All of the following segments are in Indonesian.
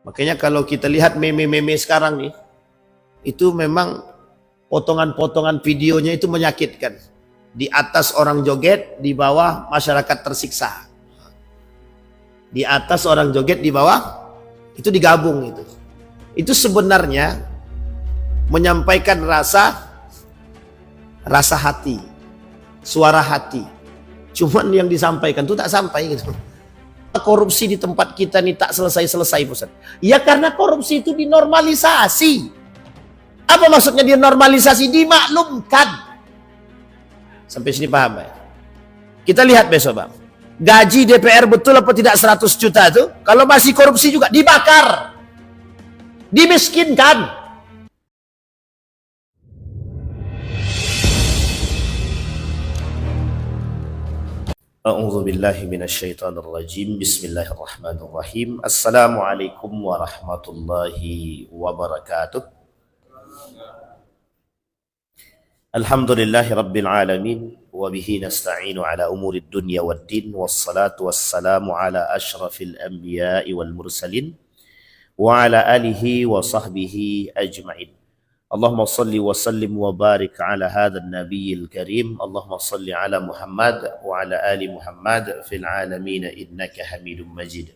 Makanya kalau kita lihat meme-meme sekarang nih, itu memang potongan-potongan videonya itu menyakitkan. Di atas orang joget, di bawah masyarakat tersiksa. Di atas orang joget, di bawah itu digabung itu. Itu sebenarnya menyampaikan rasa hati, suara hati. Cuman yang disampaikan itu tak sampai gitu. Korupsi di tempat kita nih tak selesai-selesai, Ustaz. Ya karena korupsi itu dinormalisasi. Apa maksudnya dinormalisasi? Dimaklumkan. Sampai sini paham ya? Kita lihat besok, Bang. Gaji DPR betul apa tidak 100 juta itu? Kalau masih korupsi juga dibakar. Dimiskinkan. A'udzu billahi minasyaitonir rajim. Bismillahirrahmanirrahim. Assalamualaikum warahmatullahi wabarakatuh. Alhamdulillahi rabbil alamin wa bihi nasta'inu ala umurid dunya waddin wassalatu wassalamu ala asyrafil anbiya'i wal mursalin wa ala alihi wa sahbihi ajma'in. Allahumma salli wa sallim wa barik ala hadzal nabiyil karim. Allahumma salli ala Muhammad wa ala ali Muhammad fil alamin innaka Hamidum Majid.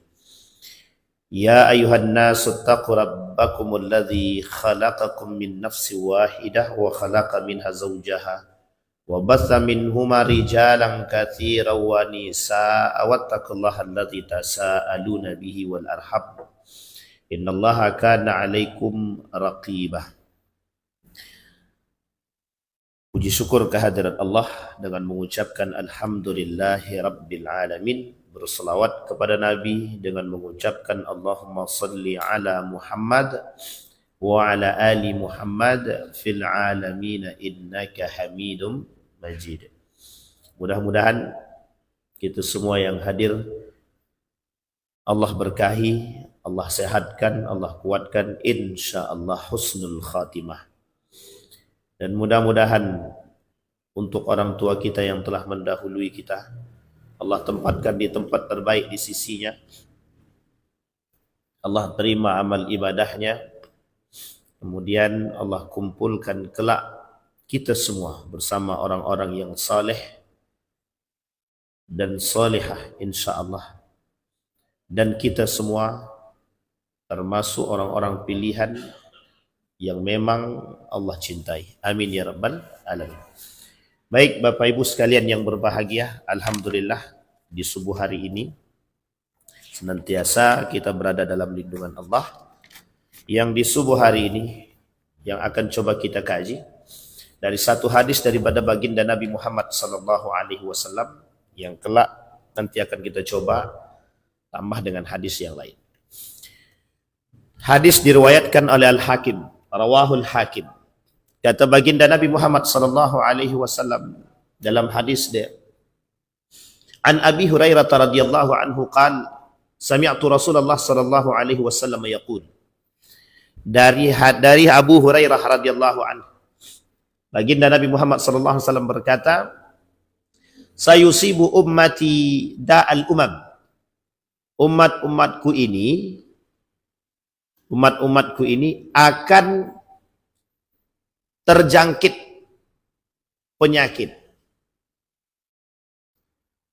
Ya ayuhan nasu taqu rabbakumul ladzi khalaqakum min nafsin wahidah wa khalaqa minha zawjaha wa batha minhuma rijalan katsiran wa nisaa wattaqullaha alladzi tasaaluna bihi wal arham. Innallaha kana 'alaikum raqibah. Puji syukur kehadirat Allah dengan mengucapkan Alhamdulillahi Rabbil Alamin. Berselawat kepada Nabi dengan mengucapkan Allahumma salli ala Muhammad wa ala ali Muhammad fil alamin innaka Hamidum Majid. Mudah-mudahan kita semua yang hadir Allah berkahi, Allah sehatkan, Allah kuatkan, insyaallah husnul khatimah. Dan mudah-mudahan untuk orang tua kita yang telah mendahului kita, Allah tempatkan di tempat terbaik di sisinya. Allah terima amal ibadahnya. Kemudian Allah kumpulkan kelak kita semua bersama orang-orang yang saleh dan salihah insyaallah. Dan kita semua termasuk orang-orang pilihan yang memang Allah cintai. Amin ya rabbal alamin. Baik Bapak Ibu sekalian yang berbahagia, alhamdulillah di subuh hari ini senantiasa kita berada dalam lindungan Allah. Yang di subuh hari ini yang akan coba kita kaji dari satu hadis daripada baginda Nabi Muhammad sallallahu alaihi wasallam yang kelak nanti akan kita coba tambah dengan hadis yang lain. Hadis diriwayatkan oleh Al-Hakim, rawahul Hakim. Kata baginda Nabi Muhammad sallallahu alaihi wasallam dalam hadis dia, An Abi Hurairah radhiyallahu anhu qala sami'tu Rasulullah sallallahu alaihi wasallam yaqul. Dari Abu Hurairah radhiyallahu anhu, baginda Nabi Muhammad sallallahu alaihi wasallam berkata, sayusibu ummati da'al umam. Umat-umatku ini akan terjangkit penyakit.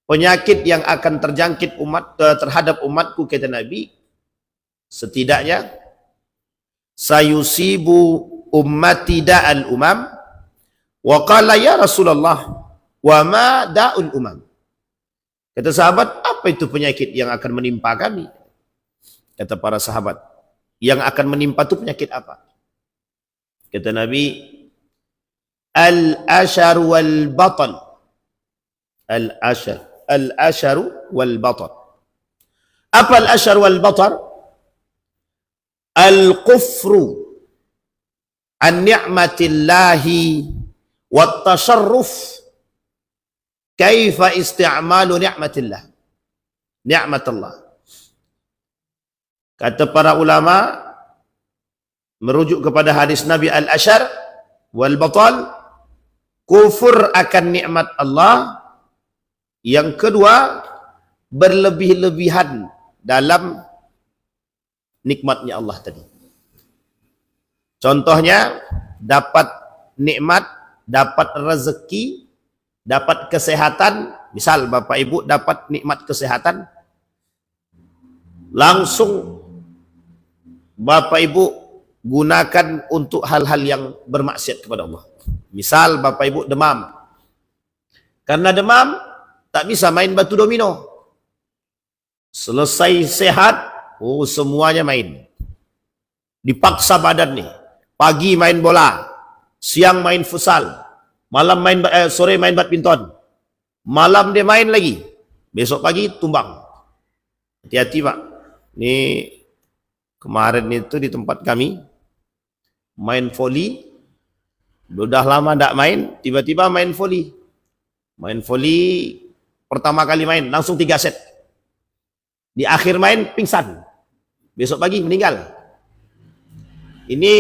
Penyakit yang akan terjangkit terhadap umatku, kata Nabi, setidaknya sayusibu ummati da'al umam. Wa qala ya Rasulullah wa ma da'ul umam. Kata sahabat, apa itu penyakit yang akan menimpa kami? Kata para sahabat, yang akan menimpa itu penyakit apa? Kata Nabi, al-ashar wal batal. Al-ashar wal batal. Apa al-ashar wal batal? Al-kufru an ni'matillahi wat tasarruf kaifa isti'malu ni'matillah. Ni'matullah. Kata para ulama merujuk kepada hadis Nabi, al-ashar wal batal, kufur akan nikmat Allah. Yang kedua, berlebih-lebihan dalam nikmatnya Allah tadi. Contohnya, dapat nikmat, dapat rezeki, dapat kesehatan. Misal Bapak Ibu dapat nikmat kesehatan, langsung Bapak Ibu gunakan untuk hal-hal yang bermaksiat kepada Allah. Misal Bapak Ibu demam. Karena demam, tak bisa main batu domino. Selesai sehat, oh semuanya main. Dipaksa badan nih. Pagi main bola, siang main futsal, malam sore main badminton. Malam dia main lagi. Besok pagi tumbang. Hati-hati Pak. Ini kemarin itu di tempat kami main voli. Udah lama tidak main, tiba-tiba main voli. Main voli pertama kali main langsung 3 set. Di akhir main pingsan. Besok pagi meninggal. Ini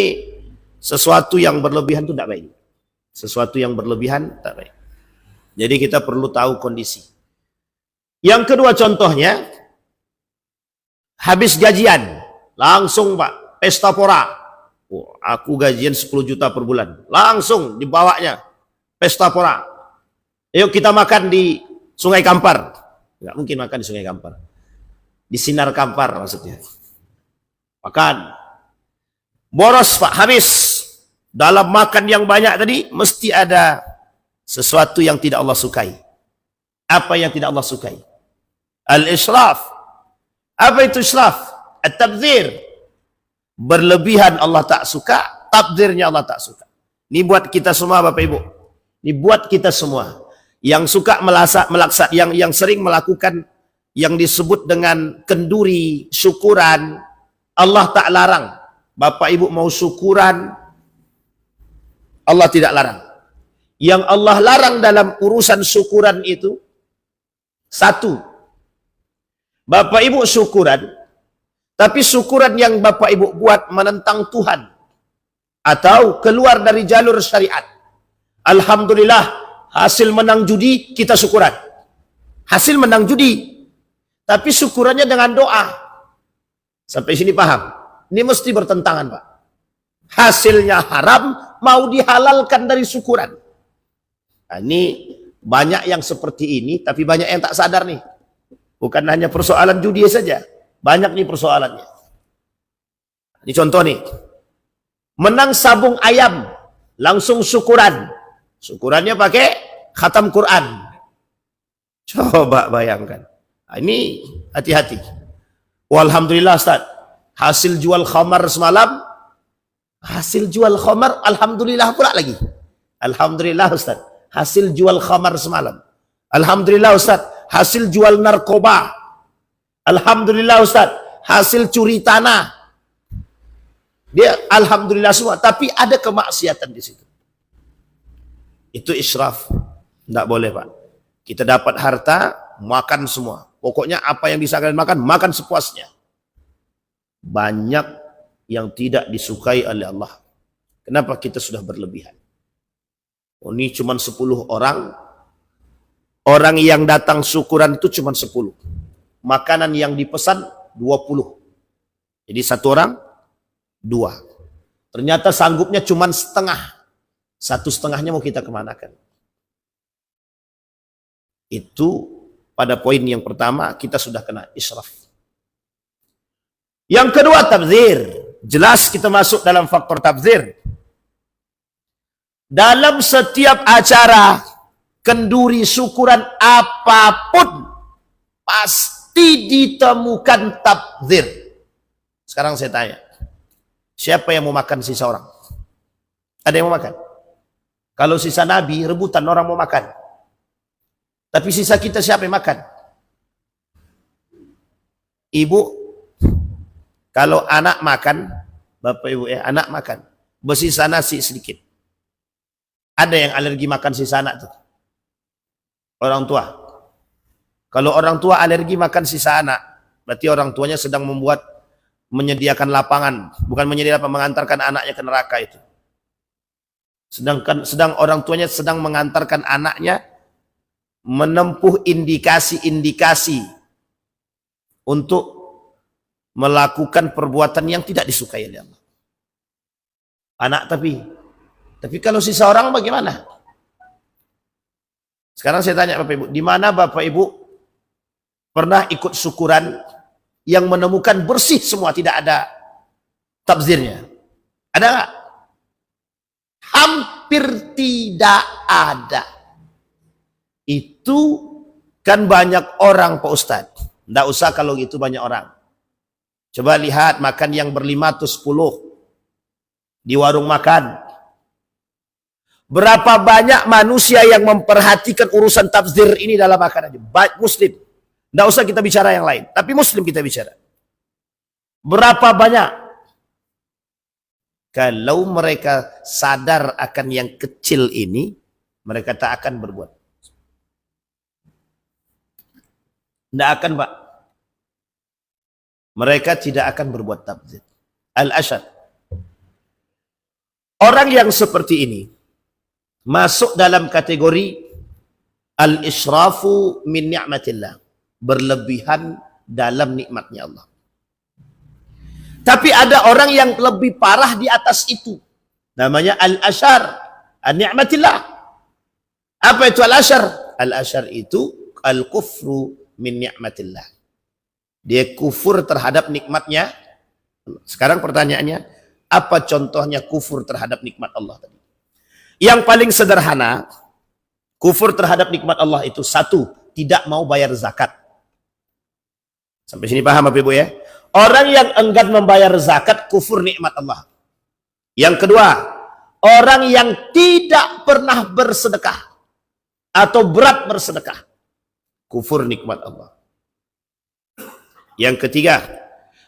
sesuatu yang berlebihan itu tidak baik. Sesuatu yang berlebihan tak baik. Jadi kita perlu tahu kondisi. Yang kedua contohnya, habis gajian, langsung Pak, pesta pora. Oh, aku gajian 10 juta per bulan. Langsung dibawanya, pesta pora. Yuk kita makan di Sungai Kampar. Nggak mungkin makan di Sungai Kampar. Di Sinar Kampar maksudnya. Makan. Boros Pak, habis. Dalam makan yang banyak tadi, mesti ada sesuatu yang tidak Allah sukai. Apa yang tidak Allah sukai? Al-israf. Apa itu israf? At-tabdzir. Berlebihan Allah tak suka, tabdzirnya Allah tak suka. Ini buat kita semua Bapak Ibu. Ini buat kita semua. Yang suka yang sering melakukan yang disebut dengan kenduri, syukuran, Allah tak larang. Bapak Ibu mau syukuran, Allah tidak larang. Yang Allah larang dalam urusan syukuran itu, satu, Bapak Ibu syukuran, tapi syukuran yang Bapak Ibu buat menentang Tuhan, atau keluar dari jalur syariat. Alhamdulillah, hasil menang judi, kita syukuran. Hasil menang judi, tapi syukurannya dengan doa. Sampai sini paham? Ini mesti bertentangan Pak. Hasilnya haram, mau dihalalkan dari syukuran. Nah, ini banyak yang seperti ini, tapi banyak yang tak sadar nih. Bukan hanya persoalan judi saja. Banyak nih persoalannya. Ini contoh nih. Menang sabung ayam, langsung syukuran. Syukurannya pakai khatam Quran. Coba bayangkan. Nah, ini hati-hati. Alhamdulillah Ustaz. Hasil jual khamar semalam, hasil jual khamar, alhamdulillah pula lagi. Alhamdulillah Ustaz, hasil jual khamar semalam. Alhamdulillah Ustaz, hasil jual narkoba. Alhamdulillah Ustaz, hasil curi tanah. Dia alhamdulillah semua, tapi ada kemaksiatan di situ. Itu israf. Tidak boleh Pak. Kita dapat harta, makan semua. Pokoknya apa yang bisa kalian makan, makan sepuasnya. Banyak yang tidak disukai oleh Allah. Kenapa kita sudah berlebihan? Oh, ini cuma 10 orang. Orang yang datang syukuran itu cuma 10. Makanan yang dipesan 20. Jadi satu orang, 2. Ternyata sanggupnya cuma setengah. 1/2-nya mau kita kemanakan? Itu pada poin yang pertama kita sudah kena israf. Yang kedua tabdzir. Jelas kita masuk dalam faktor tabdzir. Dalam setiap acara kenduri syukuran apapun pasti ditemukan tabdzir. Sekarang saya tanya, siapa yang mau makan sisa orang? Ada yang mau makan? Kalau sisa Nabi, rebutan orang mau makan. Tapi sisa kita siapa yang makan? Ibu, kalau anak makan, Bapak Ibu ya, anak makan, bersisa nasi sedikit. Ada yang alergi makan sisa anak tuh? Orang tua. Kalau orang tua alergi makan sisa anak, berarti orang tuanya sedang menyediakan lapangan, bukan menyediakan, mengantarkan anaknya ke neraka itu. Sedang orang tuanya sedang mengantarkan anaknya menempuh indikasi-indikasi untuk melakukan perbuatan yang tidak disukai oleh Allah. Anak tapi kalau sisa orang bagaimana? Sekarang saya tanya Bapak Ibu, di mana Bapak Ibu pernah ikut syukuran yang menemukan bersih semua, tidak ada tabzirnya? Ada nggak? Hampir tidak ada. Itu kan banyak orang Pak Ustadz. Nggak usah kalau gitu banyak orang. Coba lihat makan yang berlima atau 10 di warung makan. Berapa banyak manusia yang memperhatikan urusan tabzir ini dalam makanan? Baik Muslim. Nggak usah kita bicara yang lain. Tapi Muslim kita bicara. Berapa banyak? Kalau mereka sadar akan yang kecil ini, mereka tak akan berbuat. Tidak akan, Pak. Mereka tidak akan berbuat tabzir. Al-Ashar. Orang yang seperti ini masuk dalam kategori al-israfu min ni'matillah. Berlebihan dalam nikmatnya Allah. Tapi ada orang yang lebih parah di atas itu. Namanya al-ashar. An-ni'matillah. Apa itu al-ashar? Al-ashar itu al-kufru min ni'matillah. Dia kufur terhadap nikmatnya. Sekarang pertanyaannya, apa contohnya kufur terhadap nikmat Allah tadi? Yang paling sederhana, kufur terhadap nikmat Allah itu satu, tidak mau bayar zakat. Sampai sini paham Bapak Ibu ya? Orang yang enggan membayar zakat, kufur nikmat Allah. Yang kedua, orang yang tidak pernah bersedekah atau berat bersedekah, kufur nikmat Allah. Yang ketiga,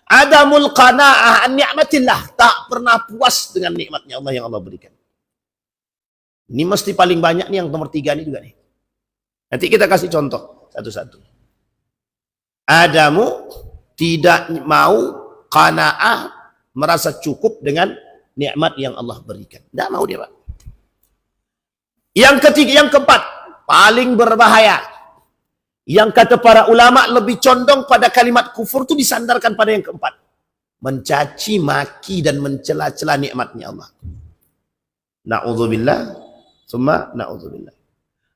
adamul qana'ah an ni'matillah, tak pernah puas dengan nikmatnya Allah yang Allah berikan. Ini mesti paling banyak nih yang nomor 3 ini juga nih. Nanti kita kasih contoh satu-satu. Adamu tidak mau qana'ah, merasa cukup dengan nikmat yang Allah berikan. Tidak mau dia, Pak. Yang ketiga, yang keempat, paling berbahaya. Yang kata para ulama lebih condong pada kalimat kufur itu disandarkan pada yang keempat. Mencaci, maki, dan mencela-cela nikmatnya Allah. Na'udzubillah, summa na'udzubillah.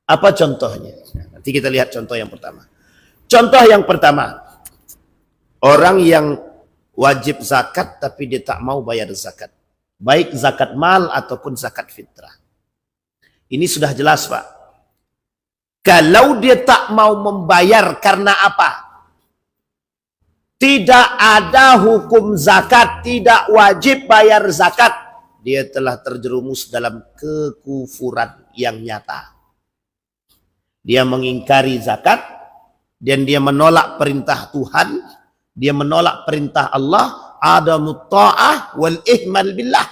Apa contohnya? Nanti kita lihat contoh yang pertama. Contoh yang pertama, orang yang wajib zakat tapi dia tak mau bayar zakat. Baik zakat mal ataupun zakat fitrah. Ini sudah jelas, Pak. Kalau dia tak mau membayar karena apa? Tidak ada hukum zakat, tidak wajib bayar zakat. Dia telah terjerumus dalam kekufuran yang nyata. Dia mengingkari zakat, dan dia menolak perintah Tuhan, dia menolak perintah Allah, adamut ta'ah wal ihmal billah.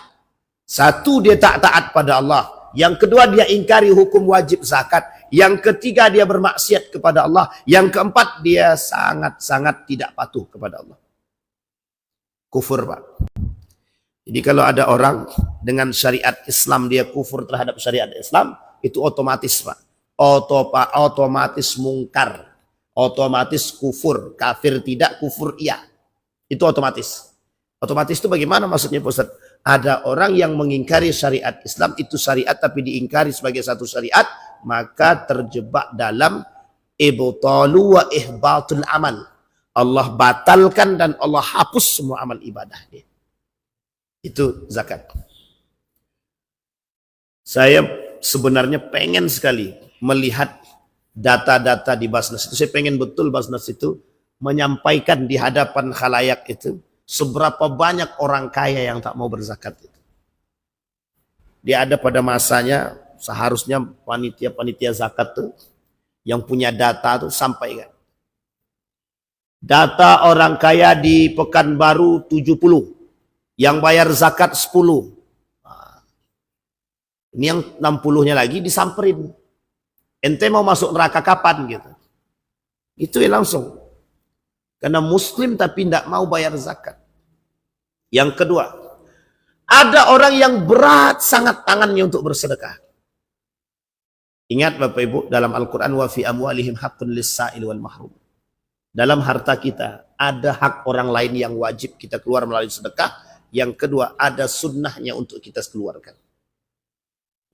Satu, dia tak taat pada Allah. Yang kedua, dia ingkari hukum wajib zakat. Yang ketiga, dia bermaksiat kepada Allah. Yang keempat, dia sangat-sangat tidak patuh kepada Allah. Kufur, Pak. Jadi kalau ada orang dengan syariat Islam, dia kufur terhadap syariat Islam, itu otomatis, Pak. Otomatis mungkar. Otomatis kufur. Kafir tidak, kufur iya. Itu otomatis. Otomatis itu bagaimana maksudnya, Pak Ustaz? Ada orang yang mengingkari syariat Islam, itu syariat tapi diingkari sebagai satu syariat, maka terjebak dalam ibtalu wa ihbatul amal. Allah batalkan dan Allah hapus semua amal ibadah dia. Itu zakat. Saya sebenarnya pengen sekali melihat data-data di Basnas itu. Saya pengen betul Basnas itu menyampaikan di hadapan khalayak itu seberapa banyak orang kaya yang tak mau berzakat itu. Dia ada pada masanya, seharusnya panitia-panitia zakat tuh yang punya data tuh sampaikan. Data orang kaya di Pekanbaru 70, yang bayar zakat 10. Nah, ini yang 60-nya lagi disamperin. Ente mau masuk neraka kapan gitu. Itu ya langsung. Karena muslim tapi tidak mau bayar zakat. Yang kedua, ada orang yang berat sangat tangannya untuk bersedekah. Ingat Bapak Ibu, dalam Al-Quran, wa fi amwalihim haqqun lis-sa'il wal mahrum. Dalam harta kita ada hak orang lain yang wajib kita keluar melalui sedekah. Yang kedua, ada sunnahnya untuk kita keluarkan.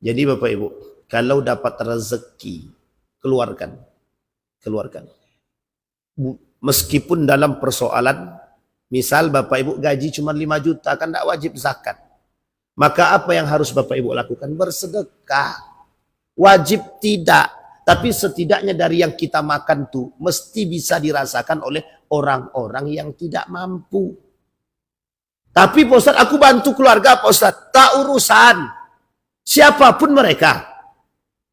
Jadi Bapak Ibu, kalau dapat rezeki, keluarkan. Keluarkan. Meskipun dalam persoalan, misal Bapak Ibu gaji cuma 5 juta, kan tidak wajib zakat. Maka apa yang harus Bapak Ibu lakukan? Bersedekah. Wajib tidak. Tapi setidaknya dari yang kita makan tuh, mesti bisa dirasakan oleh orang-orang yang tidak mampu. Tapi Pak Ustadz, aku bantu keluarga Pak Ustadz. Tak urusan. Siapapun mereka.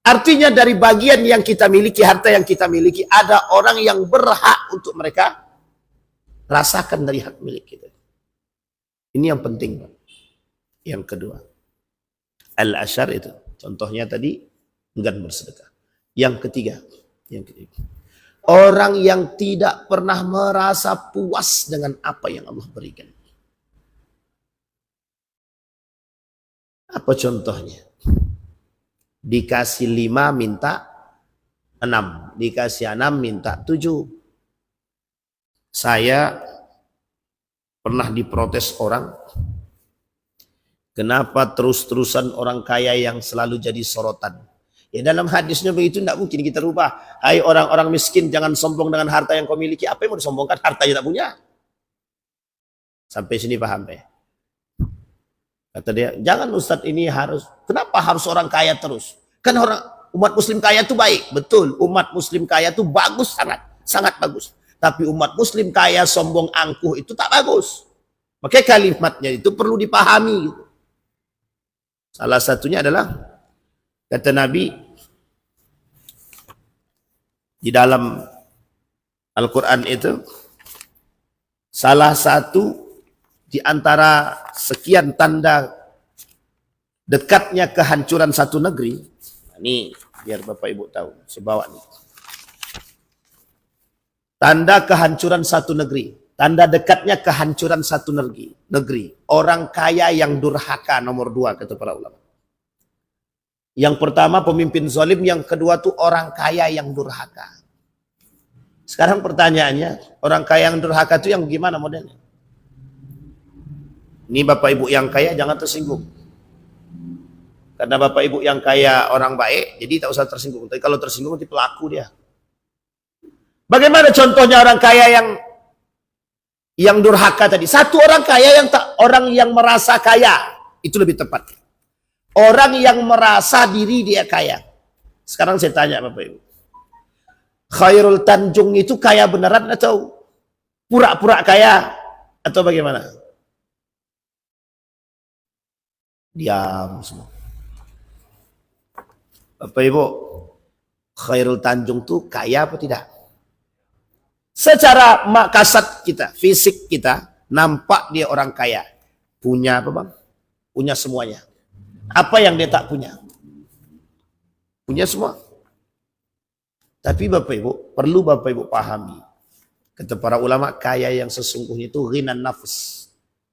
Artinya dari bagian yang kita miliki, harta yang kita miliki, ada orang yang berhak untuk mereka rasakan dari hak milik kita. Ini yang penting. Yang kedua. Al-Ashar itu. Contohnya tadi, enggan bersedekah. Yang ketiga. Orang yang tidak pernah merasa puas dengan apa yang Allah berikan. Apa contohnya? Dikasih 5 minta 6. Dikasih 6 minta 7. Saya pernah diprotes orang. Kenapa terus-terusan orang kaya yang selalu jadi sorotan? Ya dalam hadisnya begitu tidak mungkin kita rubah. Hai orang-orang miskin, jangan sombong dengan harta yang kau miliki. Apa yang mau disombongkan? Harta yang tak punya. Sampai sini paham ya? Kata dia, jangan Ustadz ini harus, kenapa harus orang kaya terus? Kan orang umat muslim kaya itu baik. Betul, umat muslim kaya itu bagus, sangat bagus. Tapi umat muslim kaya sombong angkuh itu tak bagus. Makanya kalimatnya itu perlu dipahami. Salah satunya adalah, kata Nabi, di dalam Al-Quran itu, salah satu di antara sekian tanda dekatnya kehancuran satu negeri. Ini biar Bapak Ibu tahu, saya bawa nih. Tanda kehancuran satu negeri, tanda dekatnya kehancuran satu negeri. Orang kaya yang durhaka nomor 2 kata para ulama. Yang pertama pemimpin zalim, yang kedua tuh orang kaya yang durhaka. Sekarang pertanyaannya, orang kaya yang durhaka itu yang gimana modelnya? Ini Bapak Ibu yang kaya jangan tersinggung. Karena Bapak Ibu yang kaya orang baik, jadi tak usah tersinggung. Tapi kalau tersinggung nanti pelaku dia. Bagaimana contohnya orang kaya yang durhaka tadi? Satu orang kaya orang yang merasa kaya, itu lebih tepat. Orang yang merasa diri dia kaya. Sekarang saya tanya Bapak Ibu. Khairul Tanjung itu kaya beneran atau pura-pura kaya? Atau bagaimana? Diam semua. Bapak Ibu, Khairul Tanjung itu kaya apa tidak? Secara kasat kita, fisik kita, nampak dia orang kaya. Punya apa bang? Punya semuanya. Apa yang dia tak punya? Punya semua. Tapi Bapak Ibu, perlu Bapak Ibu pahami. Kata para ulama, kaya yang sesungguhnya itu ghinan nafs.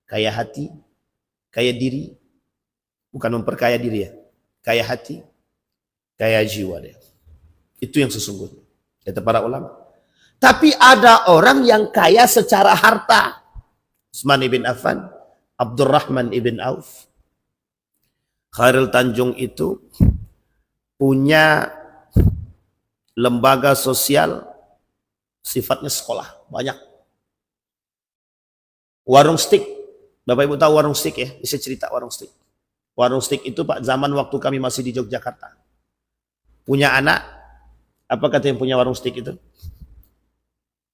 Kaya hati, kaya diri. Bukan memperkaya diri ya. Kaya hati, kaya jiwa dia. Itu yang sesungguhnya. Kata para ulama. Tapi ada orang yang kaya secara harta. Utsman ibn Affan, Abdurrahman ibn Auf. Khairul Tanjung itu punya lembaga sosial sifatnya sekolah. Banyak. Warung stik. Bapak Ibu tahu warung stik ya? Bisa cerita warung stik. Warung stik itu Pak, zaman waktu kami masih di Yogyakarta. Punya anak, apa kata yang punya warung stik itu?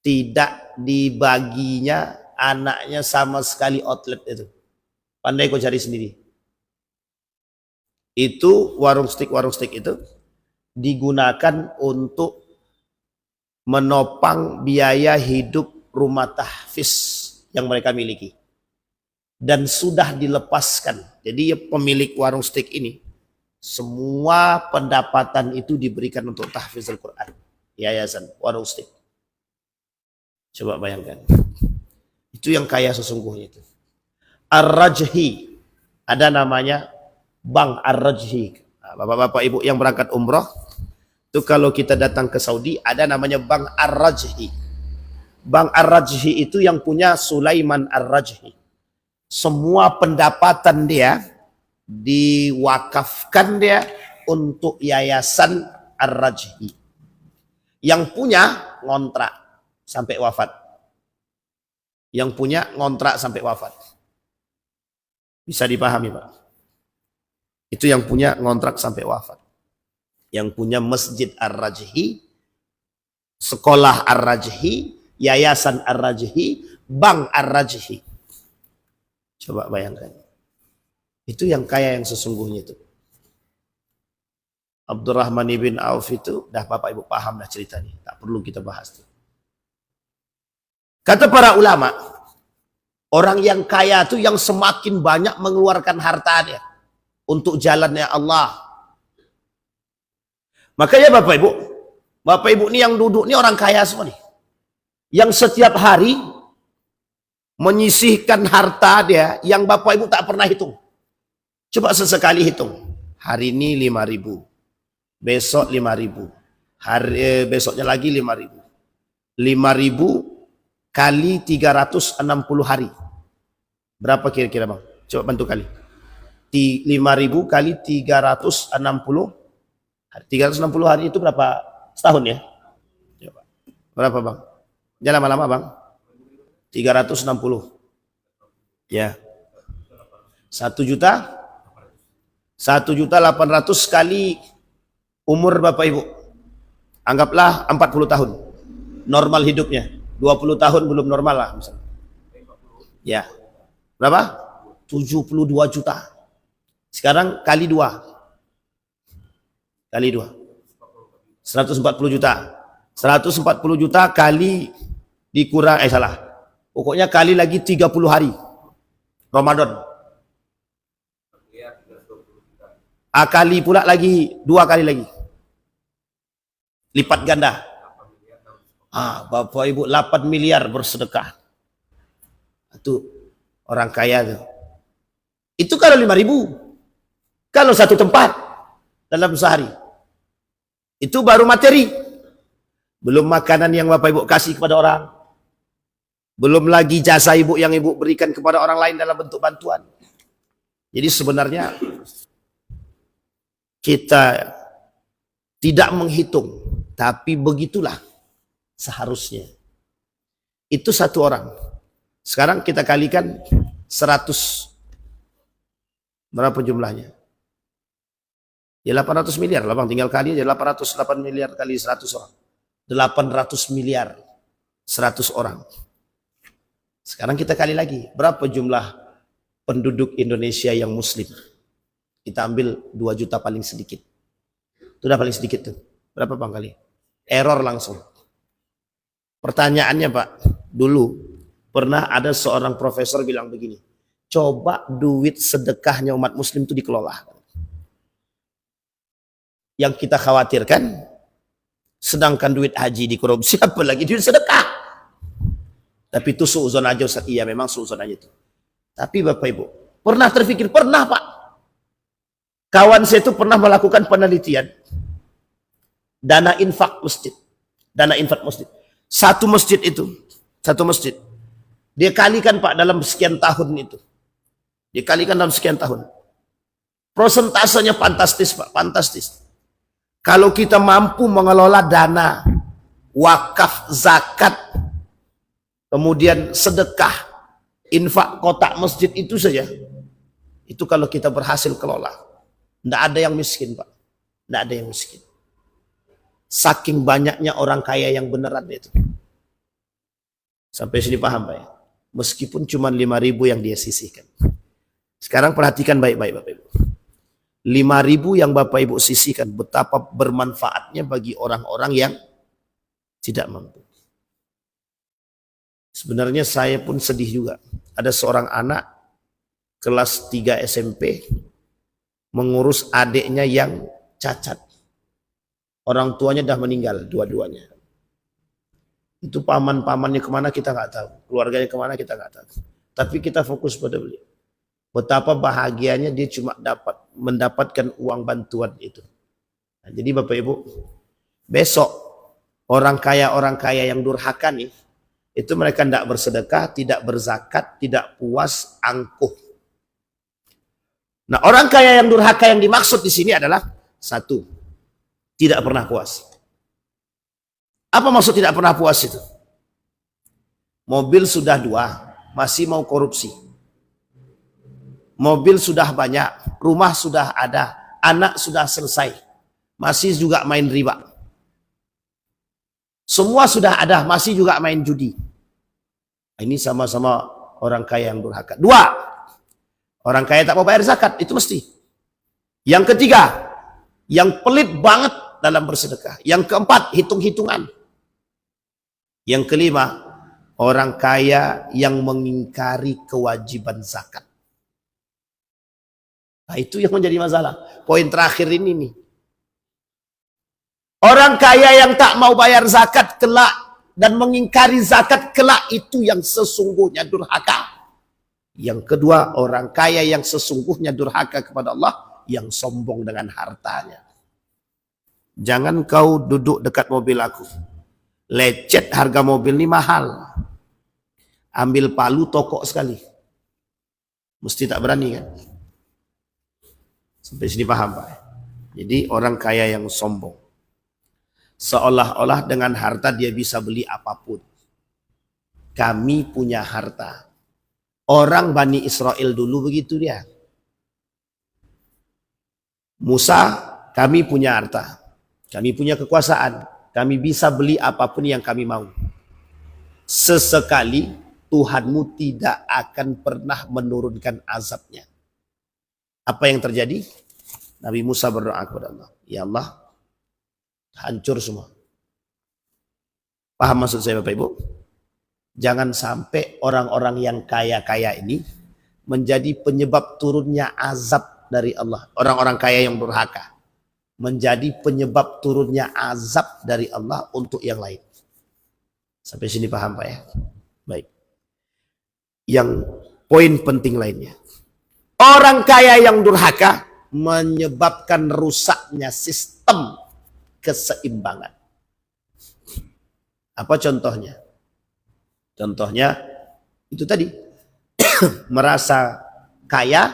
Tidak dibaginya anaknya sama sekali outlet itu. Pandai kau cari sendiri. Itu warung stik itu digunakan untuk menopang biaya hidup rumah tahfiz yang mereka miliki. Dan sudah dilepaskan. Jadi pemilik warung stik ini, semua pendapatan itu diberikan untuk tahfiz Al-Quran. Yayasan, warung stik. Coba bayangkan. Itu yang kaya sesungguhnya itu. Ar-Rajhi. Ada namanya Bank Ar-Rajhi. Bapak-bapak ibu yang berangkat umroh, itu kalau kita datang ke Saudi, ada namanya Bank Ar-Rajhi. Bank Ar-Rajhi itu yang punya Sulaiman Ar-Rajhi. Semua pendapatan dia diwakafkan dia untuk yayasan Ar-Rajhi. Yang punya ngontrak sampai wafat. Yang punya ngontrak sampai wafat. Bisa dipahami, Pak? Itu yang punya ngontrak sampai wafat. Yang punya Masjid Ar-Rajhi, Sekolah Ar-Rajhi, Yayasan Ar-Rajhi, Bank Ar-Rajhi. Coba bayangkan. Itu yang kaya yang sesungguhnya itu. Abdurrahman ibn Auf itu, dah Bapak Ibu paham dah ceritanya. Tak perlu kita bahas itu. Kata para ulama, orang yang kaya itu yang semakin banyak mengeluarkan hartanya untuk jalannya Allah. Makanya Bapak Ibu ini yang duduk ini orang kaya semua nih. Yang setiap hari menyisihkan harta dia yang Bapak Ibu tak pernah hitung. Coba sesekali hitung. Hari ini 5.000. Besok 5.000. Besoknya lagi 5.000. 5.000 kali 360 hari. Berapa kira-kira Bang? Coba bantu kali. 5.000 kali 360 hari. 360 hari itu berapa setahun ya? Coba. Berapa Bang? Jangan lama-lama Bang. 360. Ya. 1 juta. 1.800.000 kali umur Bapak Ibu. Anggaplah 40 tahun. Normal hidupnya. 20 tahun belum normal lah misalnya. Ya. Berapa? 72 juta. Sekarang kali 2. Kali 2. 140 juta. 140 juta kali dikurang, salah. Pokoknya kali lagi 30 hari. Ramadan. Kali pula lagi, 2 kali lagi. Lipat ganda. Bapak Ibu 8 miliar bersedekah. Itu orang kaya tuh. Itu kalau 5.000. Kalau satu tempat dalam sehari. Itu baru materi. Belum makanan yang Bapak Ibu kasih kepada orang. Belum lagi jasa Ibu yang Ibu berikan kepada orang lain dalam bentuk bantuan. Jadi sebenarnya kita tidak menghitung, tapi begitulah seharusnya. Itu satu orang. Sekarang kita kalikan 100. Berapa jumlahnya? Ya 800 miliar lah Bang, tinggal kali aja 808 miliar kali 100 orang. 800 miliar 100 orang. Sekarang kita kali lagi, berapa jumlah penduduk Indonesia yang muslim? Kita ambil 2 juta paling sedikit. Itu udah paling sedikit tuh. Berapa Bang kali? Error langsung. Pertanyaannya Pak, dulu pernah ada seorang profesor bilang begini, coba duit sedekahnya umat muslim itu dikelola. Yang kita khawatirkan, sedangkan duit haji dikorupsi, apalagi duit sedekah. Tapi itu suuzon aja Ustaz. Iya memang suuzon aja itu. Tapi Bapak Ibu, pernah terpikir? Pernah Pak. Kawan saya itu pernah melakukan penelitian. Dana infak masjid. Dana infak masjid. Satu masjid itu. Satu masjid. Dia kalikan Pak dalam sekian tahun itu. Dia kalikan dalam sekian tahun. Prosentasenya fantastis Pak. Fantastis. Kalau kita mampu mengelola dana, wakaf, zakat, kemudian sedekah, infak kotak masjid itu saja. Itu kalau kita berhasil kelola. Tidak ada yang miskin Pak. Tidak ada yang miskin. Saking banyaknya orang kaya yang beneran itu. Sampai sini paham Pak ya? Meskipun cuma 5.000 yang dia sisihkan. Sekarang perhatikan baik-baik Bapak Ibu. 5.000 yang Bapak Ibu sisihkan, betapa bermanfaatnya bagi orang-orang yang tidak mampu. Sebenarnya saya pun sedih juga. Ada seorang anak kelas 3 SMP mengurus adiknya yang cacat. Orang tuanya dah meninggal dua-duanya. Itu paman-pamannya kemana kita nggak tahu. Keluarganya kemana kita nggak tahu. Tapi kita fokus pada beliau. Betapa bahagianya dia cuma mendapatkan uang bantuan itu. Nah, jadi Bapak Ibu, besok orang kaya yang durhaka nih, Itu mereka tidak bersedekah, tidak berzakat, tidak puas, angkuh. Nah, orang kaya yang durhaka yang dimaksud di sini adalah satu, tidak pernah puas. Apa maksud tidak pernah puas itu? Mobil sudah 2, masih mau korupsi. Mobil sudah banyak, rumah sudah ada, anak sudah selesai, masih juga main riba. Semua sudah ada, masih juga main judi. Ini sama-sama orang kaya yang durhaka. 2, orang kaya tak mau bayar zakat, itu mesti. Yang ketiga, yang pelit banget dalam bersedekah. Yang keempat, hitung-hitungan. Yang kelima, orang kaya yang mengingkari kewajiban zakat. Nah, itu yang menjadi masalah. Poin terakhir ini nih. Orang kaya yang tak mau bayar zakat kelak dan mengingkari zakat kelak, itu yang sesungguhnya durhaka. Yang kedua, orang kaya yang sesungguhnya durhaka kepada Allah, yang sombong dengan hartanya. Jangan kau duduk dekat mobil aku, lecet harga mobil ini mahal, ambil palu tokok sekali. Mesti tak berani kan? Sampai sini paham Pak? Jadi orang kaya yang sombong, seolah-olah dengan harta dia bisa beli apapun. Kami punya harta. Orang Bani Israel dulu begitu dia. Musa, kami punya harta, kami punya kekuasaan, kami bisa beli apapun yang kami mau. Sesekali Tuhanmu tidak akan pernah menurunkan azabnya. Apa yang terjadi? Nabi Musa berdoa kepada Allah, ya Allah, hancur semua. Paham maksud saya Bapak Ibu? Jangan sampai orang-orang yang kaya-kaya ini menjadi penyebab turunnya azab dari Allah. Orang-orang kaya yang durhaka menjadi penyebab turunnya azab dari Allah untuk yang lain. Sampai sini paham Pak ya? Baik. Yang poin penting lainnya, orang kaya yang durhaka menyebabkan rusaknya sistem keseimbangan. Apa contohnya? Contohnya itu tadi, merasa kaya,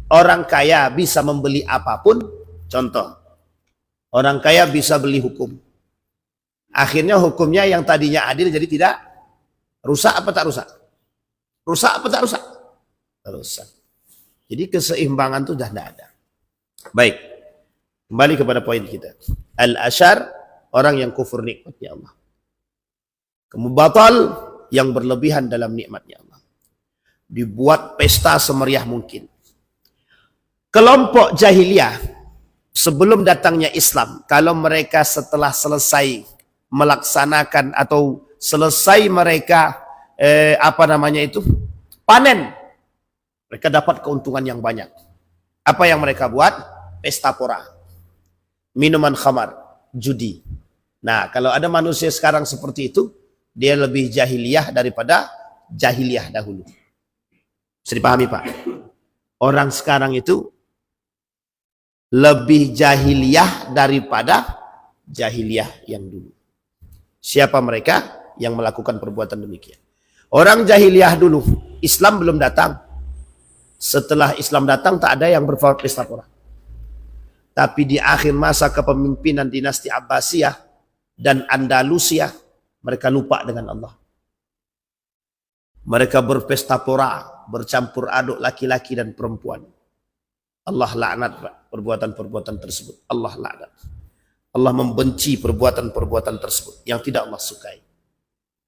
orang kaya bisa membeli apapun. Contoh, orang kaya bisa beli hukum. Akhirnya hukumnya yang tadinya adil jadi tidak rusak apa tak rusak? Rusak apa tak rusak? Rusak. Jadi keseimbangan itu sudah tidak ada. Baik, kembali kepada poin kita. Al-asyar, orang yang kufur nikmatnya Allah. Kemubatal, yang berlebihan dalam nikmatnya Allah. Dibuat pesta semeriah mungkin. Kelompok jahiliyah sebelum datangnya Islam, kalau mereka setelah selesai melaksanakan atau selesai mereka panen, mereka dapat keuntungan yang banyak. Apa yang mereka buat? Pesta pora, minuman khamar, judi. Nah, kalau ada manusia sekarang seperti itu, dia lebih jahiliyah daripada jahiliyah dahulu. Bisa dipahami Pak? Orang sekarang itu lebih jahiliyah daripada jahiliyah yang dulu. Siapa mereka yang melakukan perbuatan demikian? Orang jahiliyah dulu, Islam belum datang. Setelah Islam datang tak ada yang berpesta pora. Tapi di akhir masa kepemimpinan dinasti Abbasiyah dan Andalusia, mereka lupa dengan Allah. Mereka berpesta pora, bercampur aduk laki-laki dan perempuan. Allah laknat perbuatan-perbuatan tersebut. Allah laknat. Allah membenci perbuatan-perbuatan tersebut yang tidak Allah sukai.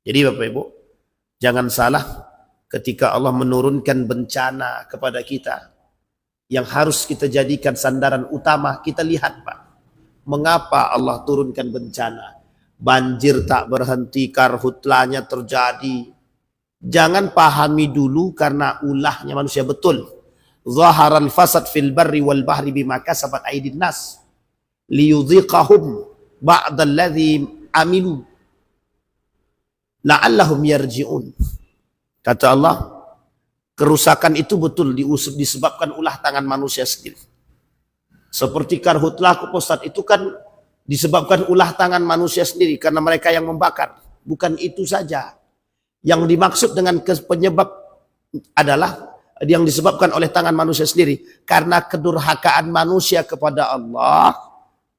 Jadi Bapak Ibu, jangan salah ketika Allah menurunkan bencana kepada kita, yang harus kita jadikan sandaran utama. Kita lihat Pak, mengapa Allah turunkan bencana? Banjir tak berhenti, karhutlanya terjadi. Jangan pahami dulu karena ulahnya manusia. Betul, zaharal fasad fil barri wal bahri bima kasabat aydin nas liyudhiqahum ba'dalladzi amilu la'allahum yarji'un. Kata Allah, kerusakan itu betul disebabkan ulah tangan manusia sendiri. Seperti karhutlah Ustaz, itu kan disebabkan ulah tangan manusia sendiri karena mereka yang membakar. Bukan itu saja. Yang dimaksud dengan penyebab adalah yang disebabkan oleh tangan manusia sendiri. Karena kedurhakaan manusia kepada Allah,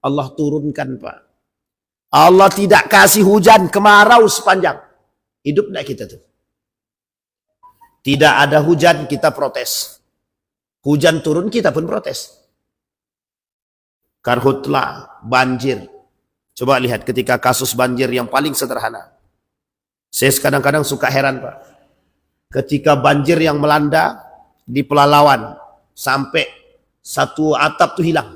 Allah turunkan, Pak. Allah tidak kasih hujan, kemarau sepanjang hidup enggak kita tuh. Tidak ada hujan, kita protes. Hujan turun, kita pun protes. Karhutlah, banjir. Coba lihat ketika kasus banjir yang paling sederhana. Saya kadang-kadang suka heran, Pak. Ketika banjir yang melanda di Pelalawan, sampai satu atap tuh hilang.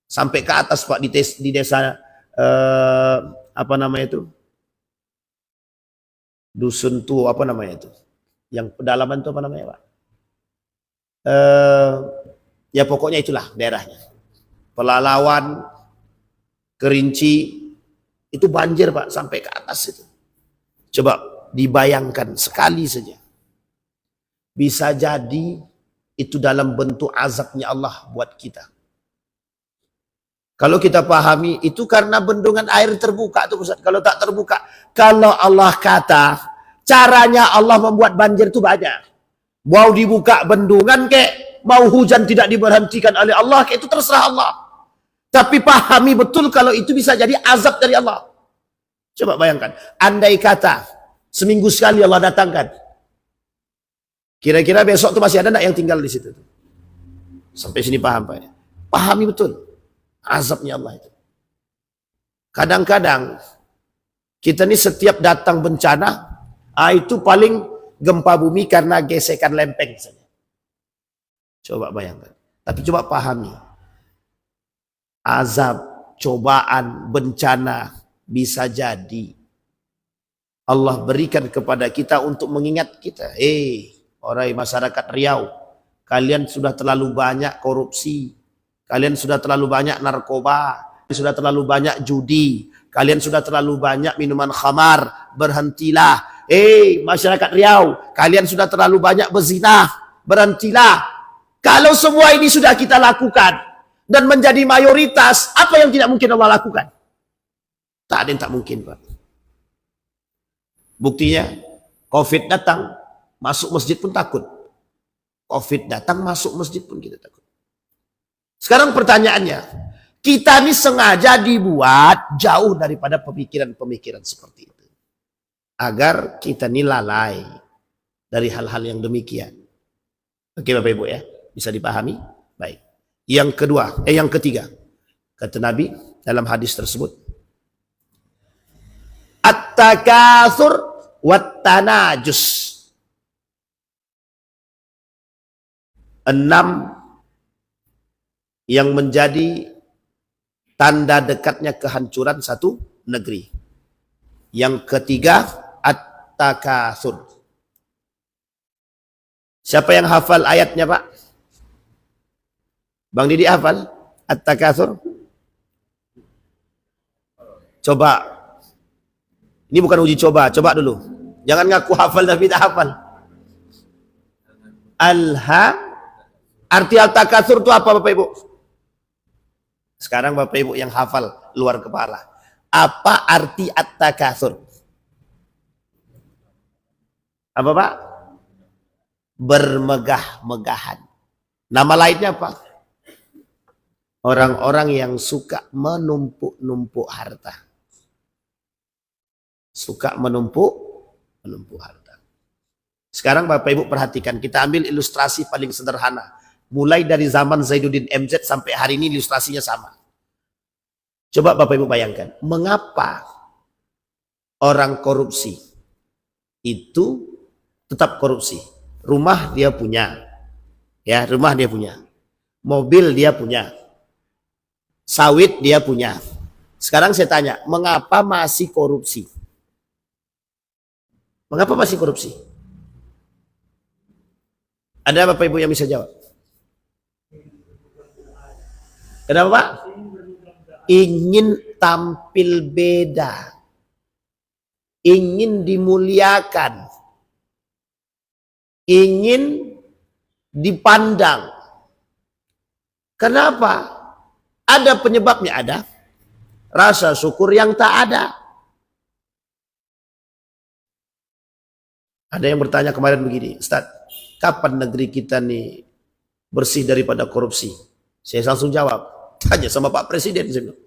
Sampai ke atas, Pak, di desa apa namanya itu? Dusun tuh apa namanya itu? Yang pedalaman tuh apa namanya, Pak? Ya pokoknya itulah daerahnya. Pelalawan, Kerinci, itu banjir, Pak, sampai ke atas itu. Coba dibayangkan sekali saja. Bisa jadi itu dalam bentuk azabnya Allah buat kita. Kalau kita pahami itu karena bendungan air terbuka tuh Ustaz. Kalau tak terbuka, kalau Allah kata caranya Allah membuat banjir itu banyak. Mau dibuka bendungan kek, mau hujan tidak diberhentikan oleh Allah kek, itu terserah Allah. Tapi pahami betul kalau itu bisa jadi azab dari Allah. Coba bayangkan, andai kata seminggu sekali Allah datangkan, kira-kira besok tuh masih ada enggak yang tinggal di situ? Sampai sini paham, Pak? Pahami betul azabnya Allah itu. Kadang-kadang kita ini setiap datang bencana, itu paling gempa bumi karena gesekan lempeng saja. Coba bayangkan. Tapi coba pahami. Azab, cobaan, bencana bisa jadi Allah berikan kepada kita untuk mengingat kita. Orang masyarakat Riau, kalian sudah terlalu banyak korupsi. Kalian sudah terlalu banyak narkoba, sudah terlalu banyak judi, kalian sudah terlalu banyak minuman khamar, berhentilah. Masyarakat Riau, kalian sudah terlalu banyak berzina, berhentilah. Kalau semua ini sudah kita lakukan dan menjadi mayoritas, apa yang tidak mungkin Allah lakukan? Tak ada yang tak mungkin, Pak. Buktinya, COVID datang, masuk masjid pun takut. COVID datang, masuk masjid pun kita takut. Sekarang pertanyaannya, kita ini sengaja dibuat jauh daripada pemikiran-pemikiran seperti itu. Agar kita ini lalai dari hal-hal yang demikian. Oke Bapak Ibu ya, bisa dipahami? Baik. Yang ketiga, kata Nabi dalam hadis tersebut, at-takatsur wat-tanajus. 6 yang menjadi tanda dekatnya kehancuran satu negeri. Yang ketiga, at-takatsur. Siapa yang hafal ayatnya, Pak? Bang Didi hafal at-takatsur? Coba. Ini bukan uji coba, coba dulu. Jangan ngaku hafal tapi tak hafal. Arti al-takatsur itu apa, Bapak Ibu? Sekarang Bapak Ibu yang hafal luar kepala. Apa arti at-takatsur? Apa, Pak? Bermegah-megahan. Nama lainnya apa? Orang-orang yang suka menumpuk-numpuk harta. Suka menumpuk harta. Sekarang Bapak Ibu perhatikan, kita ambil ilustrasi paling sederhana. Mulai dari zaman Zainuddin MZ sampai hari ini ilustrasinya sama. Coba Bapak Ibu bayangkan, mengapa orang korupsi itu tetap korupsi? Rumah dia punya, ya rumah dia punya, mobil dia punya, sawit dia punya. Sekarang saya tanya, mengapa masih korupsi? Mengapa masih korupsi? Ada Bapak Ibu yang bisa jawab? Kenapa, Pak? Ingin tampil beda. Ingin dimuliakan. Ingin dipandang. Kenapa? Ada penyebabnya, ada. Rasa syukur yang tak ada. Ada yang bertanya kemarin begini, Ustaz, kapan negeri kita nih bersih daripada korupsi? Saya langsung jawab, tanya sama Pak Presiden. Saya bilang,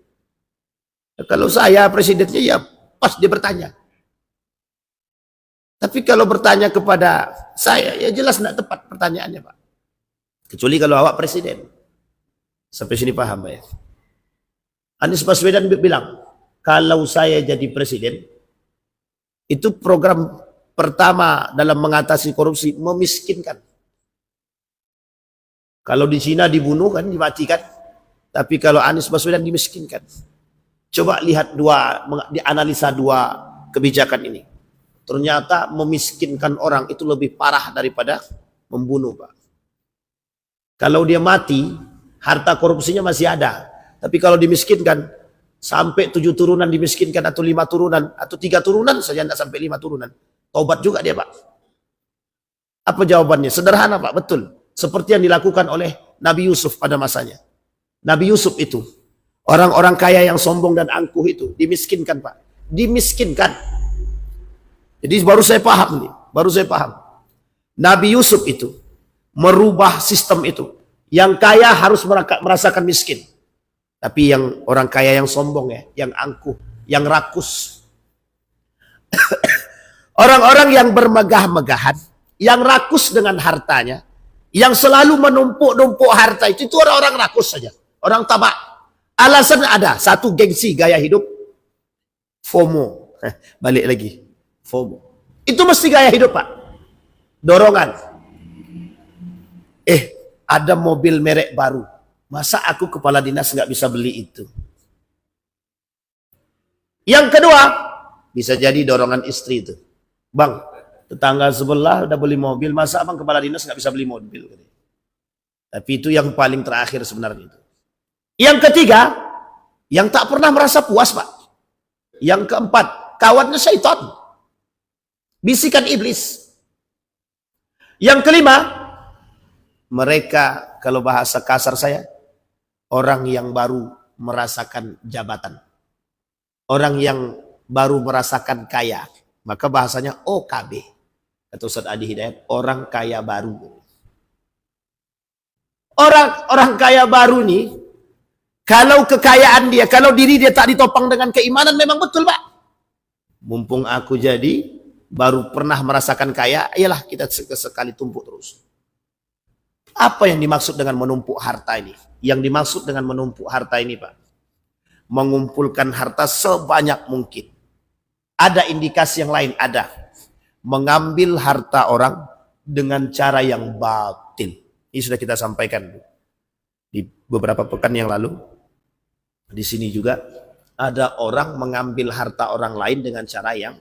kalau saya presidennya ya pas dia bertanya. Tapi kalau bertanya kepada saya, ya jelas tidak tepat pertanyaannya, Pak. Kecuali kalau awak presiden. Sampai sini paham, Pak ya? Anies Baswedan bilang, kalau saya jadi presiden, itu program pertama dalam mengatasi korupsi, memiskinkan. Kalau di Cina dibunuh kan, dimatikan. Tapi kalau Anies Baswedan dimiskinkan. Coba lihat dianalisa dua kebijakan ini. Ternyata memiskinkan orang itu lebih parah daripada membunuh, Pak. Kalau dia mati, harta korupsinya masih ada. Tapi kalau dimiskinkan, sampai 7 turunan dimiskinkan, atau 5 turunan, atau 3 turunan saja, tidak sampai 5 turunan. Taubat juga dia, Pak. Apa jawabannya? Sederhana, Pak, betul. Seperti yang dilakukan oleh Nabi Yusuf pada masanya. Nabi Yusuf itu, orang-orang kaya yang sombong dan angkuh itu, dimiskinkan, Pak. Dimiskinkan. Jadi baru saya paham nih, baru saya paham. Nabi Yusuf itu merubah sistem itu. Yang kaya harus merasakan miskin. Tapi yang orang kaya yang sombong ya, yang angkuh, yang rakus. Orang-orang yang bermegah-megahan, yang rakus dengan hartanya, yang selalu menumpuk-numpuk harta itu orang-orang rakus saja. Orang tamak. Alasan ada, satu gengsi gaya hidup, FOMO. Balik lagi. FOMO. Itu mesti gaya hidup, Pak. Dorongan. Ada mobil merek baru. Masa aku kepala dinas nggak bisa beli itu? Yang kedua, bisa jadi dorongan istri itu. Bang, tetangga sebelah udah beli mobil, masa abang kepala dinas nggak bisa beli mobil? Tapi itu yang paling terakhir sebenarnya. Yang ketiga, yang tak pernah merasa puas, Pak. Yang keempat, kawannya syaitan. Bisikan iblis. Yang kelima, mereka, kalau bahasa kasar saya, orang yang baru merasakan jabatan. Orang yang baru merasakan kaya. Maka bahasanya OKB. Kata Ustaz Adi Hidayat, orang kaya baru. Orang kaya baru nih, kalau kekayaan dia, kalau diri dia tak ditopang dengan keimanan, memang betul, Pak. Mumpung aku jadi baru pernah merasakan kaya, ayolah kita sekali tumpuk terus. Apa yang dimaksud dengan menumpuk harta ini? Yang dimaksud dengan menumpuk harta ini, Pak, mengumpulkan harta sebanyak mungkin. Ada indikasi yang lain, ada. Mengambil harta orang dengan cara yang batil. Ini sudah kita sampaikan di beberapa pekan yang lalu. Di sini juga ada orang mengambil harta orang lain dengan cara yang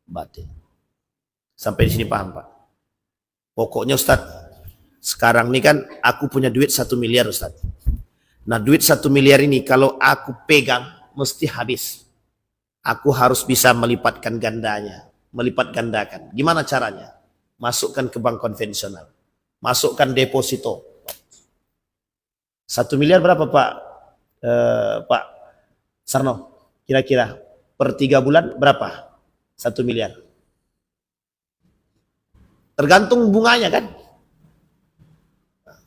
batil. Sampai di sini paham, Pak? Pokoknya Ustaz, sekarang ini kan aku punya duit 1 miliar, Ustaz. Nah, duit 1 miliar ini kalau aku pegang mesti habis. Aku harus bisa melipatkan gandanya, melipat gandakan. Gimana caranya? Masukkan ke bank konvensional. Masukkan deposito. 1 miliar berapa, Pak? Pak Sarno, kira-kira per 3 bulan berapa? 1 miliar. Tergantung bunganya kan.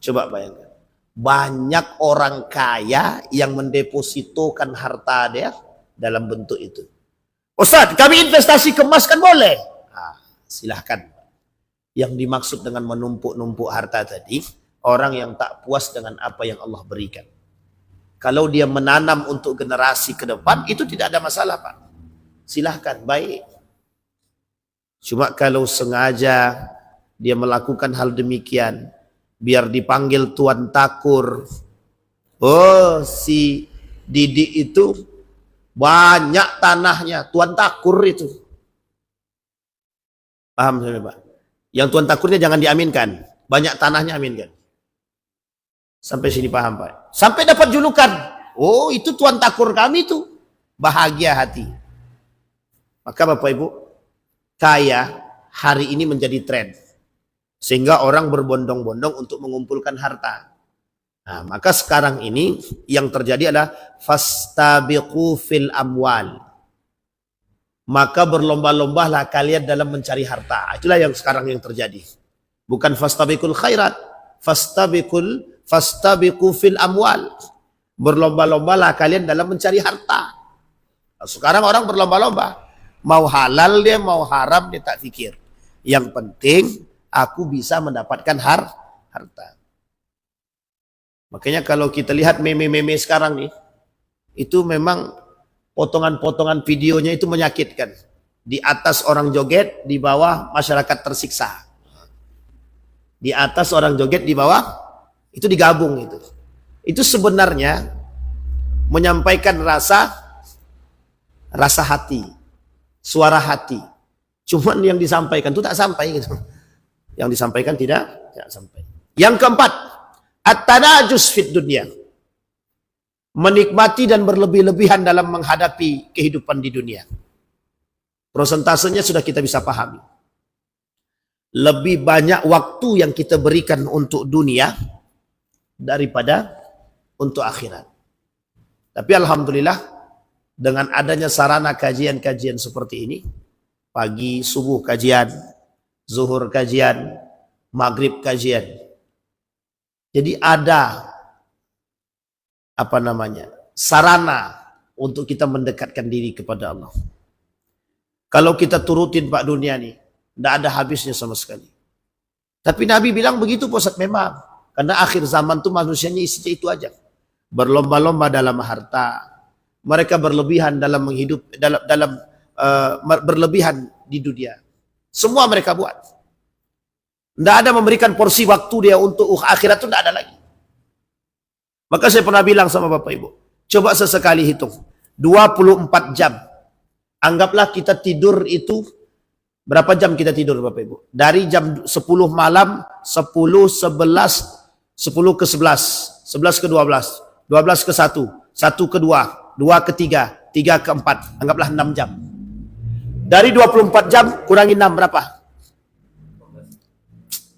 Coba bayangkan. Banyak orang kaya yang mendepositokan harta dia dalam bentuk itu. Ustaz, kami investasi ke emas kan boleh? Nah, silahkan. Yang dimaksud dengan menumpuk-numpuk harta tadi, orang yang tak puas dengan apa yang Allah berikan. Kalau dia menanam untuk generasi ke depan, itu tidak ada masalah, Pak. Silahkan, baik. Cuma kalau sengaja dia melakukan hal demikian, biar dipanggil Tuan Takur. Oh, si Didi itu banyak tanahnya, Tuan Takur itu. Paham saya, Pak? Yang Tuan Takurnya jangan diaminkan, banyak tanahnya aminkan. Sampai sini paham, Pak? Sampai dapat julukan. Oh, itu Tuan Takur kami itu. Bahagia hati. Maka Bapak Ibu, kaya hari ini menjadi tren. Sehingga orang berbondong-bondong untuk mengumpulkan harta. Nah, maka sekarang ini yang terjadi adalah fastabiqu fil amwal. maka berlomba-lombalah kalian dalam mencari harta. Itulah yang sekarang yang terjadi. Bukan fastabiqul khairat, fastabiqu fil amwal. Berlomba-lombalah kalian dalam mencari harta. Sekarang orang berlomba-lomba. Mau halal dia, mau haram dia tak fikir. Yang penting aku bisa mendapatkan harta. Makanya kalau kita lihat meme-meme sekarang nih, itu memang potongan-potongan videonya itu menyakitkan. Di atas orang joget, di bawah masyarakat tersiksa. Di atas orang joget, di bawah itu digabung itu. Itu sebenarnya menyampaikan rasa hati, suara hati. Cuman yang disampaikan itu tak sampai gitu. Yang disampaikan tidak sampai. Yang keempat, at-tanajus fid dunya. Menikmati dan berlebih-lebihan dalam menghadapi kehidupan di dunia. Prosentasenya sudah kita bisa pahami. Lebih banyak waktu yang kita berikan untuk dunia daripada untuk akhirat. Tapi alhamdulillah dengan adanya sarana kajian-kajian seperti ini, pagi subuh kajian, zuhur kajian, maghrib kajian. Jadi ada sarana untuk kita mendekatkan diri kepada Allah. Kalau kita turutin Pak dunia nih, tidak ada habisnya sama sekali. Tapi Nabi bilang begitu Pak Ustaz, memang. Karena akhir zaman tuh manusianya isinya itu aja. Berlomba-lomba dalam harta. Mereka berlebihan dalam berlebihan di dunia. Semua mereka buat. Tidak ada memberikan porsi waktu dia untuk akhirat itu tidak ada lagi. Maka saya pernah bilang sama Bapak Ibu, coba sesekali hitung. 24 jam. Anggaplah kita tidur itu, berapa jam kita tidur Bapak Ibu? Dari jam 10 malam, 10, 11, 10 ke 11, 11 ke 12, 12 ke 1, 1 ke 2, 2 ke 3, 3 ke 4. Anggaplah 6 jam. Dari 24 jam, kurangi 6 berapa?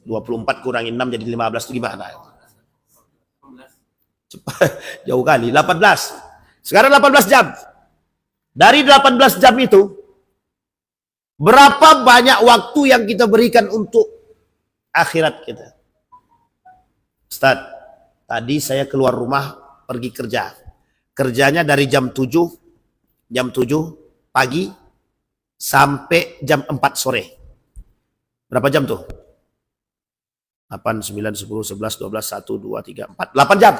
24 kurangi 6 jadi 15 itu gimana? Jauh kali, 18. Sekarang 18 jam. Dari 18 jam itu, berapa banyak waktu yang kita berikan untuk akhirat kita? Ustaz, tadi saya keluar rumah pergi kerja. Kerjanya dari jam 7 pagi sampai jam 4 sore. Berapa jam tuh? 8, 9, 10, 11, 12, 1, 2, 3, 4. 8 jam.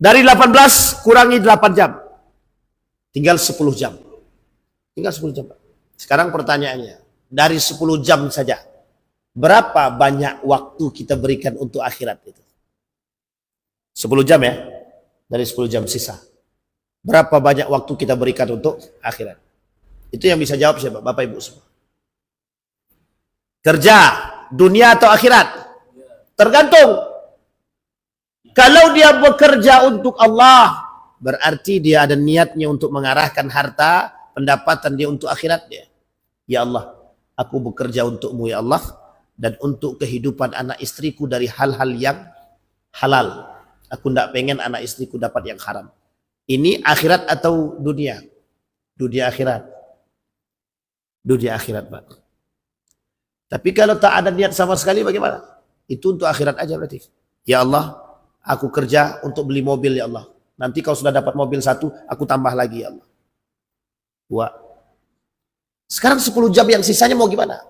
Dari 18 kurangi 8 jam. Tinggal 10 jam. Tinggal 10 jam. Sekarang pertanyaannya. Dari 10 jam saja. Berapa banyak waktu kita berikan untuk akhirat itu? 10 jam ya. Dari 10 jam sisa. Berapa banyak waktu kita berikan untuk akhirat? Itu yang bisa jawab siapa? Bapak Ibu semua. Kerja. Dunia atau akhirat? Tergantung. Kalau dia bekerja untuk Allah, berarti dia ada niatnya untuk mengarahkan harta, pendapatan dia untuk akhirat dia. Ya Allah, aku bekerja untukmu ya Allah, dan untuk kehidupan anak istriku dari hal-hal yang halal. Aku tidak pengen anak istriku dapat yang haram. Ini akhirat atau dunia? Dunia akhirat. Dunia akhirat, Pak. Tapi kalau tak ada niat sama sekali bagaimana? Itu untuk akhirat aja berarti. Ya Allah, aku kerja untuk beli mobil ya Allah. Nanti kalau sudah dapat mobil 1, aku tambah lagi ya Allah. 2. Sekarang 10 jam yang sisanya mau gimana?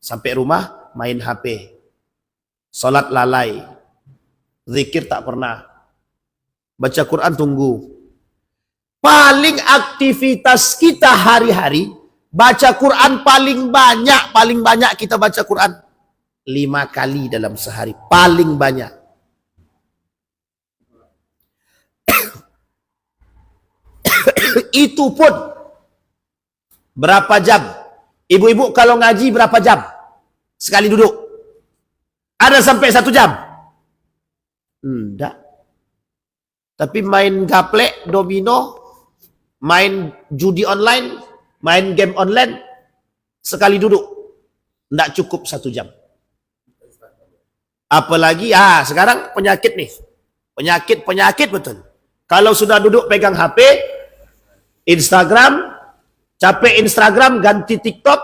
Sampai rumah main HP. Salat lalai. Zikir tak pernah. Baca Quran tunggu. Paling aktivitas kita hari-hari, baca Quran paling banyak kita baca Quran 5 kali dalam sehari. Paling banyak. Itu pun berapa jam? Ibu-ibu kalau ngaji berapa jam? Sekali duduk? Ada sampai 1 jam? Enggak. Tapi main gaplek, domino, main judi online, main game online, sekali duduk. Enggak cukup 1 jam. Apalagi, sekarang penyakit nih. Penyakit betul. Kalau sudah duduk pegang HP, Instagram, Capek Instagram ganti TikTok,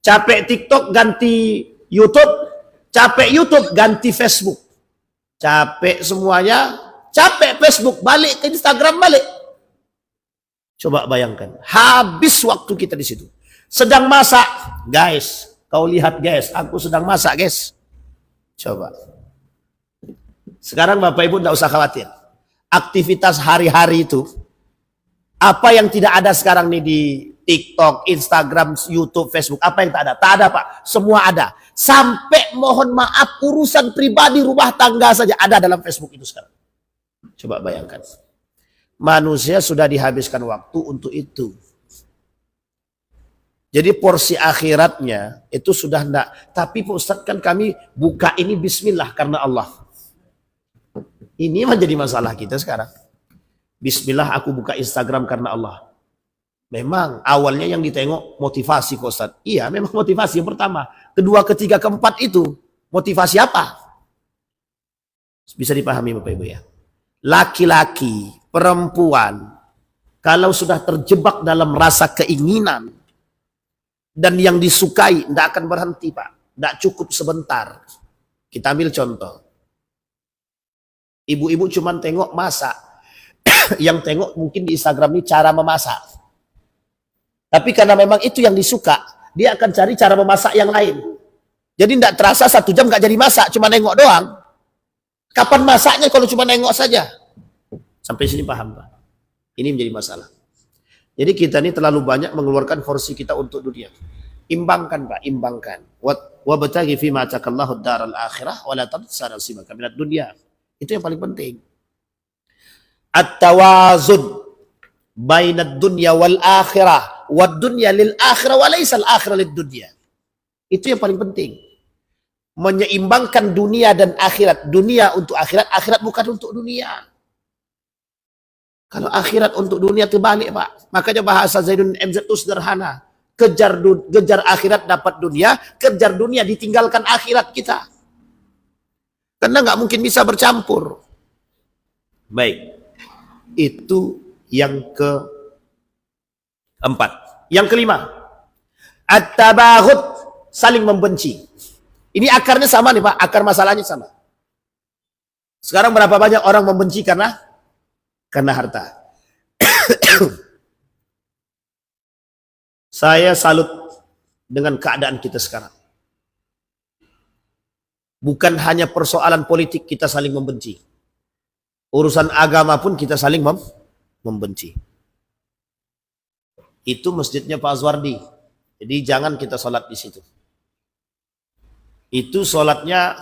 capek TikTok ganti YouTube, capek YouTube ganti Facebook. Capek semuanya, capek Facebook balik ke Instagram balik. Coba bayangkan, habis waktu kita di situ. Sedang masak, guys. Kau lihat guys, aku sedang masak guys. Coba. Sekarang Bapak Ibu tidak usah khawatir. Aktivitas hari-hari itu, apa yang tidak ada sekarang nih di TikTok, Instagram, YouTube, Facebook, apa yang tak ada? Tak ada Pak, semua ada. Sampai mohon maaf urusan pribadi rumah tangga saja ada dalam Facebook itu sekarang. Coba bayangkan. Manusia sudah dihabiskan waktu untuk itu. Jadi porsi akhiratnya itu sudah enggak. Tapi Pak Ustadz kan kami buka ini bismillah karena Allah. Ini menjadi masalah kita sekarang. Bismillah aku buka Instagram karena Allah. Memang awalnya yang ditengok motivasi Pak Ustadz. Iya memang motivasi yang pertama. Kedua, ketiga, keempat itu motivasi apa? Bisa dipahami Bapak Ibu ya. Laki-laki, perempuan, kalau sudah terjebak dalam rasa keinginan dan yang disukai, tidak akan berhenti Pak. Tidak cukup sebentar. Kita ambil contoh. Ibu-ibu cuma tengok masak. Yang tengok mungkin di Instagram ini cara memasak. Tapi karena memang itu yang disuka, dia akan cari cara memasak yang lain. Jadi tidak terasa 1 jam nggak jadi masak, cuma nengok doang. Kapan masaknya kalau cuma nengok saja? Sampai sini paham Pak? Ini menjadi masalah. Jadi kita ini terlalu banyak mengeluarkan porsi kita untuk dunia. Imbangkan Pak, imbangkan. Wa bataghi fi ma atakallahu ad-daral akhirah wa la tansa nasibaka minad dunya. Itu yang paling penting. At-tawazun bainad dunya wal akhirah wad dunya lil akhirah wa laysa al akhirah lid dunya. Itu yang paling penting. Menyeimbangkan dunia dan akhirat. Dunia untuk akhirat, akhirat bukan untuk dunia. Kalau akhirat untuk dunia terbalik Pak. Makanya bahasa Zaidun MZ itu sederhana. Kejar akhirat dapat dunia, kejar dunia ditinggalkan akhirat kita. Karena nggak mungkin bisa bercampur. Baik. Itu yang keempat. Yang kelima. At-tabaghut, saling membenci. Ini akarnya sama nih Pak, akar masalahnya sama. Sekarang berapa banyak orang membenci karena harta. Saya salut dengan keadaan kita sekarang. Bukan hanya persoalan politik kita saling membenci. Urusan agama pun kita saling membenci. Itu masjidnya Pak Azwardi. Jadi jangan kita sholat di situ. Itu sholatnya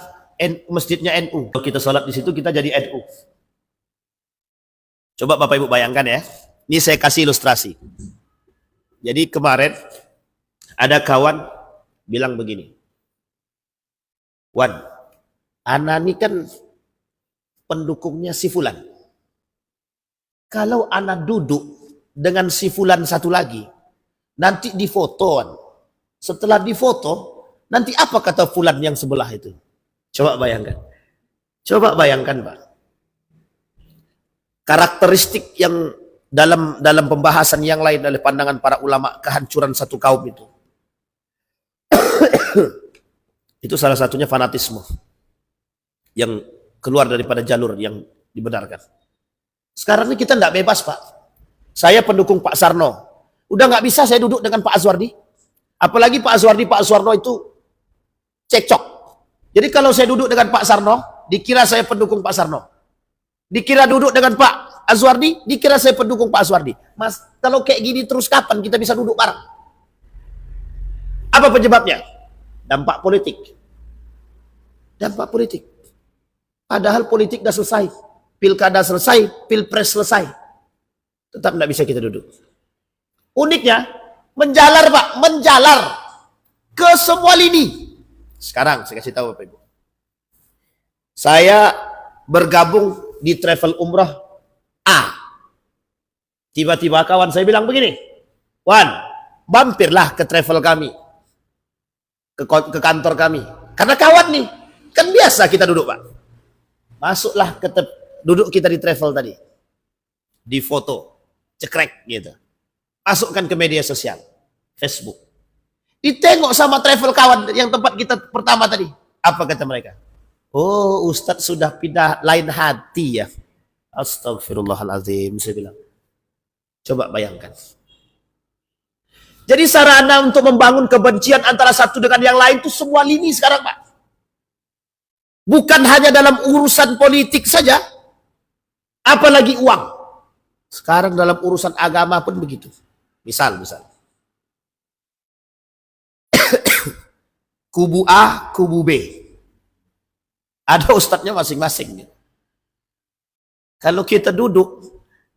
masjidnya NU. Kalau kita sholat di situ kita jadi NU. Coba Bapak Ibu bayangkan ya. Ini saya kasih ilustrasi. Jadi kemarin ada kawan bilang begini. Wan, Ana ini kan pendukungnya si Fulan. Kalau Ana duduk dengan si Fulan satu lagi, nanti difotoan. Setelah difoto, nanti apa kata Fulan yang sebelah itu? Coba bayangkan. Coba bayangkan Pak. Karakteristik yang dalam pembahasan yang lain dari pandangan para ulama kehancuran satu kaum itu. Itu salah satunya fanatisme yang keluar daripada jalur yang dibenarkan. Sekarang ini kita tidak bebas Pak. Saya pendukung Pak Sarno. Udah nggak bisa saya duduk dengan Pak Azwardi. Apalagi Pak Azwardi, Pak Sarno itu cekcok. Jadi kalau saya duduk dengan Pak Sarno, dikira saya pendukung Pak Sarno. Dikira duduk dengan Pak Azwardi, dikira saya pendukung Pak Azwardi. Mas, kalau kayak gini terus kapan kita bisa duduk bareng? Apa penyebabnya? Dampak politik. Dampak politik. Padahal politik sudah selesai. Pilkada selesai, pilpres selesai. Tetap tidak bisa kita duduk. Uniknya, menjalar Pak, menjalar ke semua lini. Sekarang saya kasih tahu Bapak Ibu. Saya bergabung di travel umrah A. Tiba-tiba kawan saya bilang begini, Wan, mampirlah ke travel kami, ke kantor kami. Karena kawan nih, kan biasa kita duduk Pak. Masuklah duduk kita di travel tadi. Di foto, cekrek gitu. Masukkan ke media sosial, Facebook. Ditengok sama travel kawan yang tempat kita pertama tadi. Apa kata mereka? Oh, Ustadz sudah pindah lain hati ya. Astagfirullahaladzim, saya bilang. Coba bayangkan. Jadi sarana untuk membangun kebencian antara satu dengan yang lain itu semua lini sekarang, Pak. Bukan hanya dalam urusan politik saja, apalagi uang. Sekarang dalam urusan agama pun begitu. Misal. Kubu A, kubu B. Ada ustadznya masing-masing. Kalau kita duduk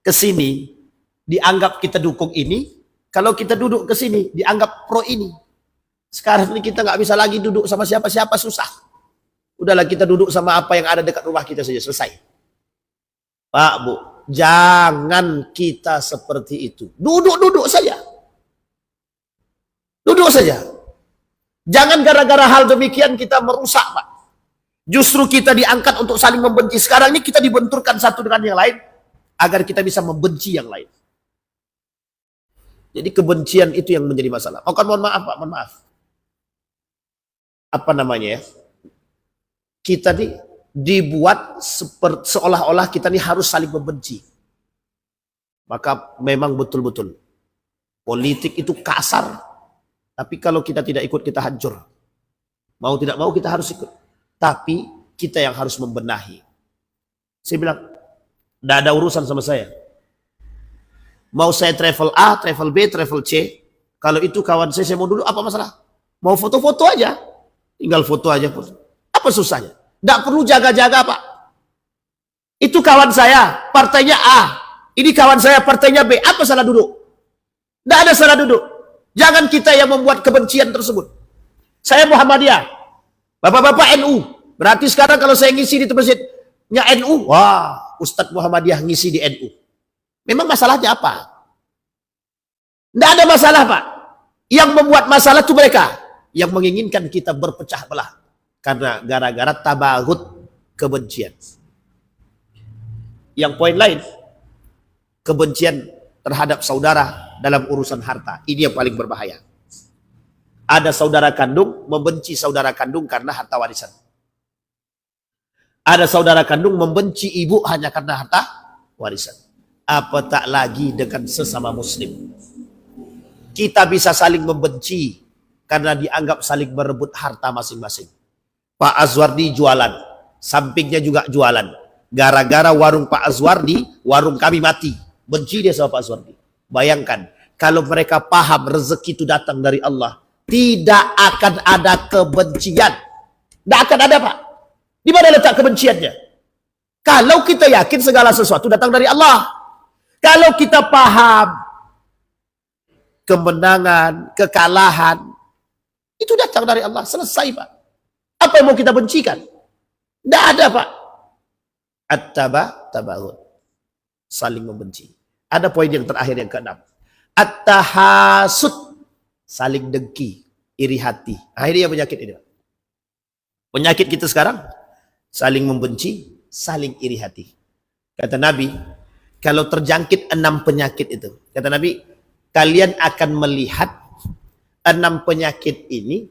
ke sini, dianggap kita dukung ini. Kalau kita duduk ke sini, dianggap pro ini. Sekarang ini kita nggak bisa lagi duduk sama siapa-siapa, susah. Udahlah kita duduk sama apa yang ada dekat rumah kita saja, selesai. Pak, Bu, jangan kita seperti itu. Duduk-duduk saja. Duduk saja. Jangan gara-gara hal demikian kita merusak, Pak. Justru kita diangkat untuk saling membenci. Sekarang ini kita dibenturkan satu dengan yang lain agar kita bisa membenci yang lain. Jadi kebencian itu yang menjadi masalah. Mohon maaf, Pak, mohon maaf. Apa namanya ya? Kita nih dibuat seolah-olah kita nih harus saling membenci. Maka memang betul-betul politik itu kasar. Tapi kalau kita tidak ikut, kita hancur. Mau tidak mau kita harus ikut. Tapi kita yang harus membenahi. Saya bilang, tidak ada urusan sama saya. Mau saya travel A, travel B, travel C. Kalau itu kawan saya mau duduk, apa masalah? Mau foto-foto aja. Tinggal foto aja. Apa susahnya? Tidak perlu jaga-jaga, Pak. Itu kawan saya, partainya A. Ini kawan saya, partainya B. Apa salah duduk? Tidak ada salah duduk. Jangan kita yang membuat kebencian tersebut. Saya Muhammadiyah. Bapak-bapak NU. Berarti sekarang kalau saya ngisi di masjidnya NU, wah, Ustadz Muhammadiyah ngisi di NU. Memang masalahnya apa? Tidak ada masalah, Pak. Yang membuat masalah itu mereka. Yang menginginkan kita berpecah belah. Karena gara-gara tabaghut kebencian. Yang poin lain, kebencian terhadap saudara dalam urusan harta. Ini yang paling berbahaya. Ada saudara kandung membenci saudara kandung karena harta warisan. Ada saudara kandung membenci ibu hanya karena harta warisan. Apa tak lagi dengan sesama muslim. Kita bisa saling membenci karena dianggap saling berebut harta masing-masing. Pak Azwardi jualan, sampingnya juga jualan. Gara-gara warung Pak Azwardi, warung kami mati. Benci dia sama Pak Azwardi. Bayangkan, kalau mereka paham rezeki itu datang dari Allah, tidak akan ada kebencian. Tidak akan ada, Pak. Di mana letak kebenciannya? Kalau kita yakin segala sesuatu datang dari Allah. Kalau kita paham kemenangan, kekalahan, itu datang dari Allah. Selesai, Pak. Apa yang mau kita bencikan? Tidak ada, Pak. At-tabaghut. Saling membenci. Ada poin yang terakhir yang ke-6. At-tahasud. Saling dengki, iri hati. Nah, ini yang penyakit ini. Penyakit kita sekarang, saling membenci, saling iri hati. Kata Nabi, kalau terjangkit 6 penyakit itu, kata Nabi, kalian akan melihat 6 penyakit ini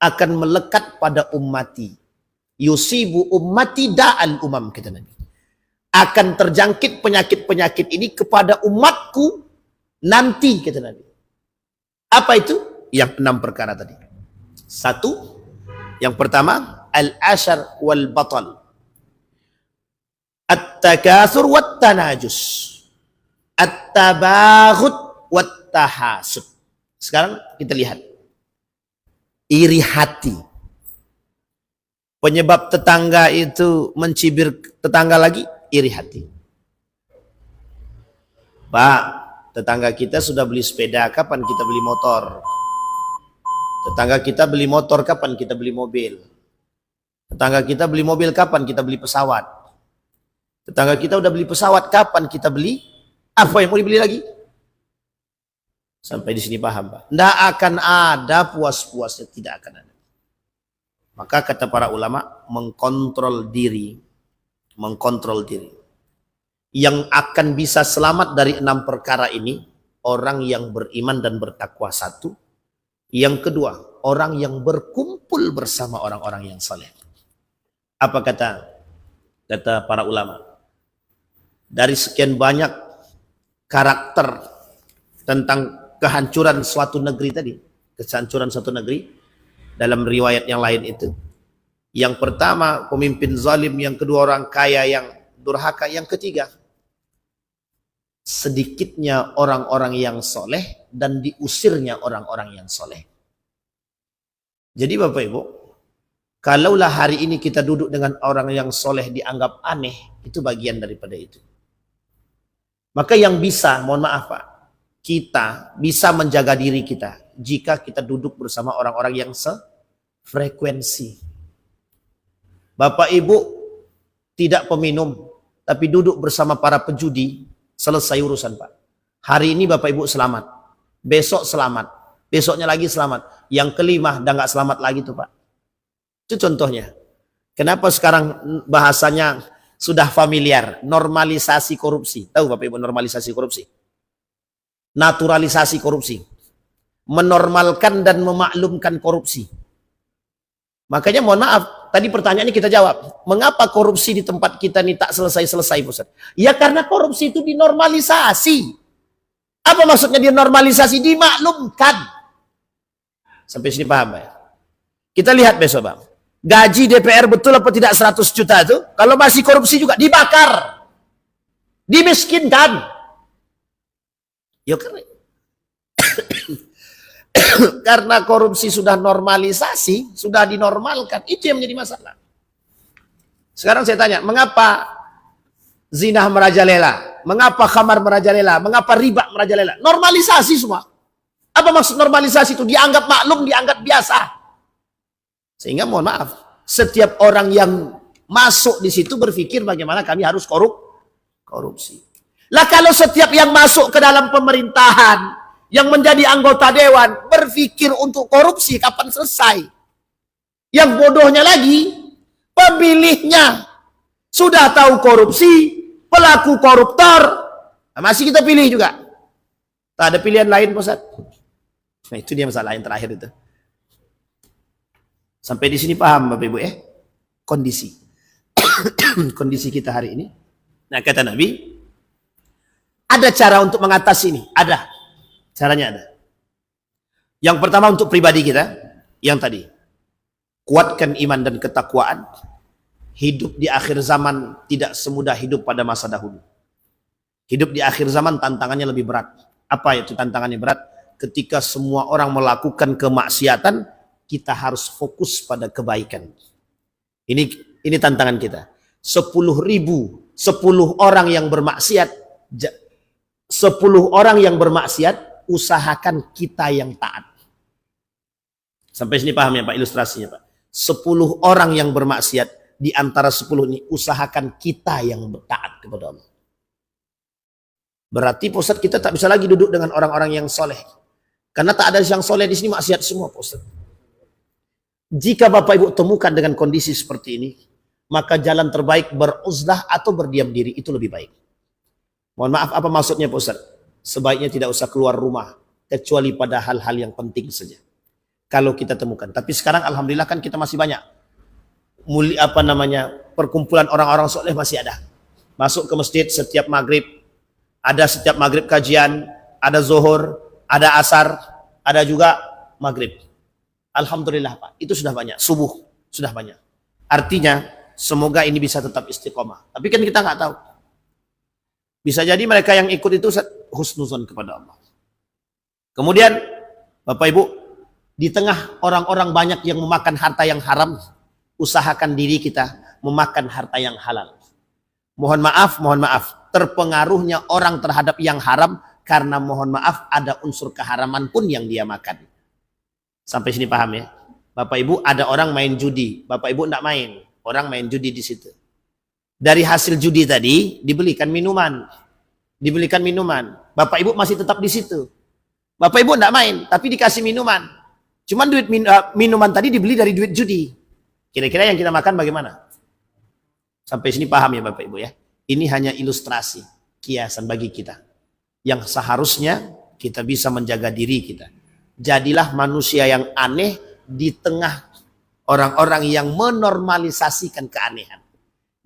akan melekat pada ummati. Yusibu ummati da'al umam, kata Nabi. Akan terjangkit penyakit-penyakit ini kepada umatku nanti, kata Nabi. Apa itu? Yang 6 perkara tadi. 1, yang pertama, al-ashar wal batal. At-takatsur wat tanajus. At-tabaghut wat tahasud. Sekarang kita lihat. Iri hati. Penyebab tetangga itu mencibir tetangga lagi, iri hati. Pak, tetangga kita sudah beli sepeda, kapan kita beli motor? Tetangga kita beli motor, kapan kita beli mobil? Tetangga kita beli mobil, kapan kita beli pesawat? Tetangga kita udah beli pesawat, kapan kita beli? Apa yang mau dibeli lagi? Sampai di sini paham, Pak? Tidak akan ada puas-puasnya, tidak akan ada. Maka kata para ulama, mengkontrol diri. Mengkontrol diri. Yang akan bisa selamat dari 6 perkara ini, orang yang beriman dan bertakwa satu. Yang kedua, orang yang berkumpul bersama orang-orang yang saleh. Apa kata para ulama? Dari sekian banyak karakter tentang kehancuran suatu negeri tadi, kehancuran suatu negeri dalam riwayat yang lain itu. Yang pertama pemimpin zalim, yang kedua orang kaya yang durhaka, yang ketiga sedikitnya orang-orang yang soleh dan diusirnya orang-orang yang soleh. Jadi Bapak Ibu, kalaulah hari ini kita duduk dengan orang yang soleh dianggap aneh, itu bagian daripada itu. Maka yang bisa, mohon maaf Pak, kita bisa menjaga diri kita jika kita duduk bersama orang-orang yang sefrekuensi. Bapak Ibu tidak peminum, tapi duduk bersama para pejudi, selesai urusan Pak. Hari ini Bapak Ibu selamat, besok selamat, besoknya lagi selamat, yang kelima udah nggak selamat lagi tuh Pak. Itu contohnya. Kenapa sekarang bahasanya sudah familiar, normalisasi korupsi. Tahu Bapak Ibu normalisasi korupsi? Naturalisasi korupsi. Menormalkan dan memaklumkan korupsi. Makanya mohon maaf, tadi pertanyaannya kita jawab. Mengapa korupsi di tempat kita ini tak selesai-selesai Ustaz? Ya karena korupsi itu dinormalisasi. Apa maksudnya dinormalisasi? Dimaklumkan. Sampai sini paham ya? Kita lihat besok Bang. Gaji DPR betul apa tidak 100 juta itu? Kalau masih korupsi juga dibakar. Dimiskinkan. Ya karena karena korupsi sudah normalisasi, sudah dinormalkan. Itu yang menjadi masalah. Sekarang saya tanya, mengapa zina merajalela? Mengapa khamar merajalela? Mengapa riba merajalela? Normalisasi semua. Apa maksud normalisasi itu? Dianggap maklum, dianggap biasa. Sehingga mohon maaf, setiap orang yang masuk di situ berpikir bagaimana kami harus korupsi. Lah kalau setiap yang masuk ke dalam pemerintahan, yang menjadi anggota dewan, berpikir untuk korupsi, kapan selesai? Yang bodohnya lagi, pemilihnya sudah tahu korupsi, pelaku koruptor, masih kita pilih juga. Tak ada pilihan lain Ustaz. Nah itu dia masalah yang terakhir itu. Sampai di sini paham Bapak Ibu ya? Kondisi. Kondisi kita hari ini. Nah kata Nabi, ada cara untuk mengatasi ini. Ada. Caranya ada. Yang pertama untuk pribadi kita, yang tadi. Kuatkan iman dan ketakwaan. Hidup di akhir zaman tidak semudah hidup pada masa dahulu. Hidup di akhir zaman tantangannya lebih berat. Apa itu tantangannya berat? Ketika semua orang melakukan kemaksiatan, kita harus fokus pada kebaikan. Ini tantangan kita. 10 orang yang bermaksiat, 10 orang yang bermaksiat, usahakan kita yang taat. Sampai sini paham ya Pak ilustrasinya Pak? 10 orang yang bermaksiat, di antara 10 ini usahakan kita yang taat kepada Allah. Berarti Pak Ustadz kita tak bisa lagi duduk dengan orang-orang yang soleh. Karena tak ada yang soleh di sini, maksiat semua Pak Ustadz. Jika Bapak Ibu temukan dengan kondisi seperti ini, maka jalan terbaik beruzlah atau berdiam diri, itu lebih baik. Mohon maaf, apa maksudnya Pak Ustadz? Sebaiknya tidak usah keluar rumah, kecuali pada hal-hal yang penting saja. Kalau kita temukan. Tapi sekarang Alhamdulillah kan kita masih banyak. Perkumpulan orang-orang soleh masih ada. Masuk ke masjid setiap maghrib, ada setiap maghrib kajian, ada zuhur, ada asar, ada juga maghrib. Alhamdulillah Pak, itu sudah banyak. Subuh sudah banyak. Artinya semoga ini bisa tetap istiqomah. Tapi kan kita nggak tahu. Bisa jadi mereka yang ikut itu husnuzon kepada Allah. Kemudian Bapak Ibu, di tengah orang-orang banyak yang memakan harta yang haram, usahakan diri kita memakan harta yang halal. Mohon maaf, terpengaruhnya orang terhadap yang haram karena mohon maaf ada unsur keharaman pun yang dia makan. Sampai sini paham ya? Bapak Ibu, ada orang main judi, Bapak Ibu enggak main, orang main judi di situ. Dari hasil judi tadi dibelikan minuman. Bapak Ibu masih tetap di situ. Bapak Ibu enggak main, tapi dikasih minuman. Cuman duit minuman tadi dibeli dari duit judi. Kira-kira yang kita makan bagaimana? Sampai sini paham ya Bapak Ibu ya? Ini hanya ilustrasi, kiasan bagi kita. Yang seharusnya kita bisa menjaga diri kita. Jadilah manusia yang aneh di tengah orang-orang yang menormalisasikan keanehan.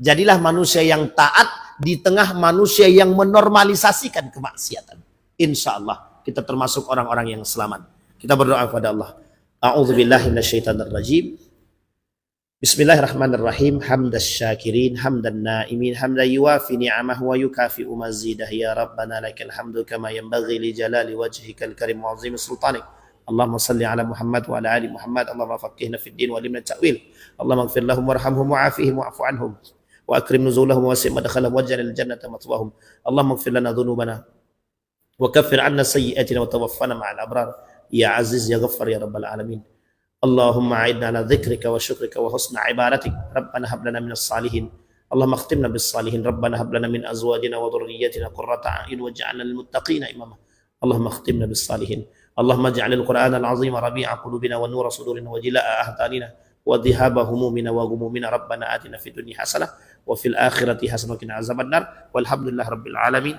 Jadilah manusia yang taat di tengah manusia yang menormalisasikan kemaksiatan. Insya Allah kita termasuk orang-orang yang selamat. Kita berdoa kepada Allah. A'udzubillahi minasyaitonirrajim. Bismillahirrahmanirrahim. Hamdas syakirin, hamdan naimin, hamdan yuwafi ni'amahu wa yukafi'u mazidah. Ya Rabbana lakal hamdu kama yanbaghi li jalali wajhikal karim wa 'azimi sultanik. Allahumma salli ala Muhammad wa ala ali Muhammad. Allahumma faqihna fid din wa alimna ta'wil. Allahumma ighfir lahum warhamhum wa'afihim wa'fu anhum wa akrim nuzulahum wa wasi' madkhalahum waj'al al-jannata mathwahum. Allahumma ighfir lana dhunubana wa kaffir 'anna sayyi'atina wa tawaffana ma'al abrar. Ya Aziz ya Ghaffar ya Rabbal alamin. Allahumma a'idna ala dhikrika wa syukrika wa husna ibadatik. Rabbana hab lana minas salihin. Allahumma akhtimna bis salihin. Rabbana hab lana min azwajina wa dhurriyyatina qurrata a'yun waj'alna lil muttaqina imama. Allahumma akhtimna bis salihin. Allahumma ij'alil Qur'ana al-'azima rabi'a qulubina wa nura sudurina wa jilaa'a ahtanina wa dhihaba humumina wa ghumumina. Rabbana atina fid dunya hasanah wa fil akhirati hasanah wa qina azabannar. Walhamdulillahi rabbil alamin.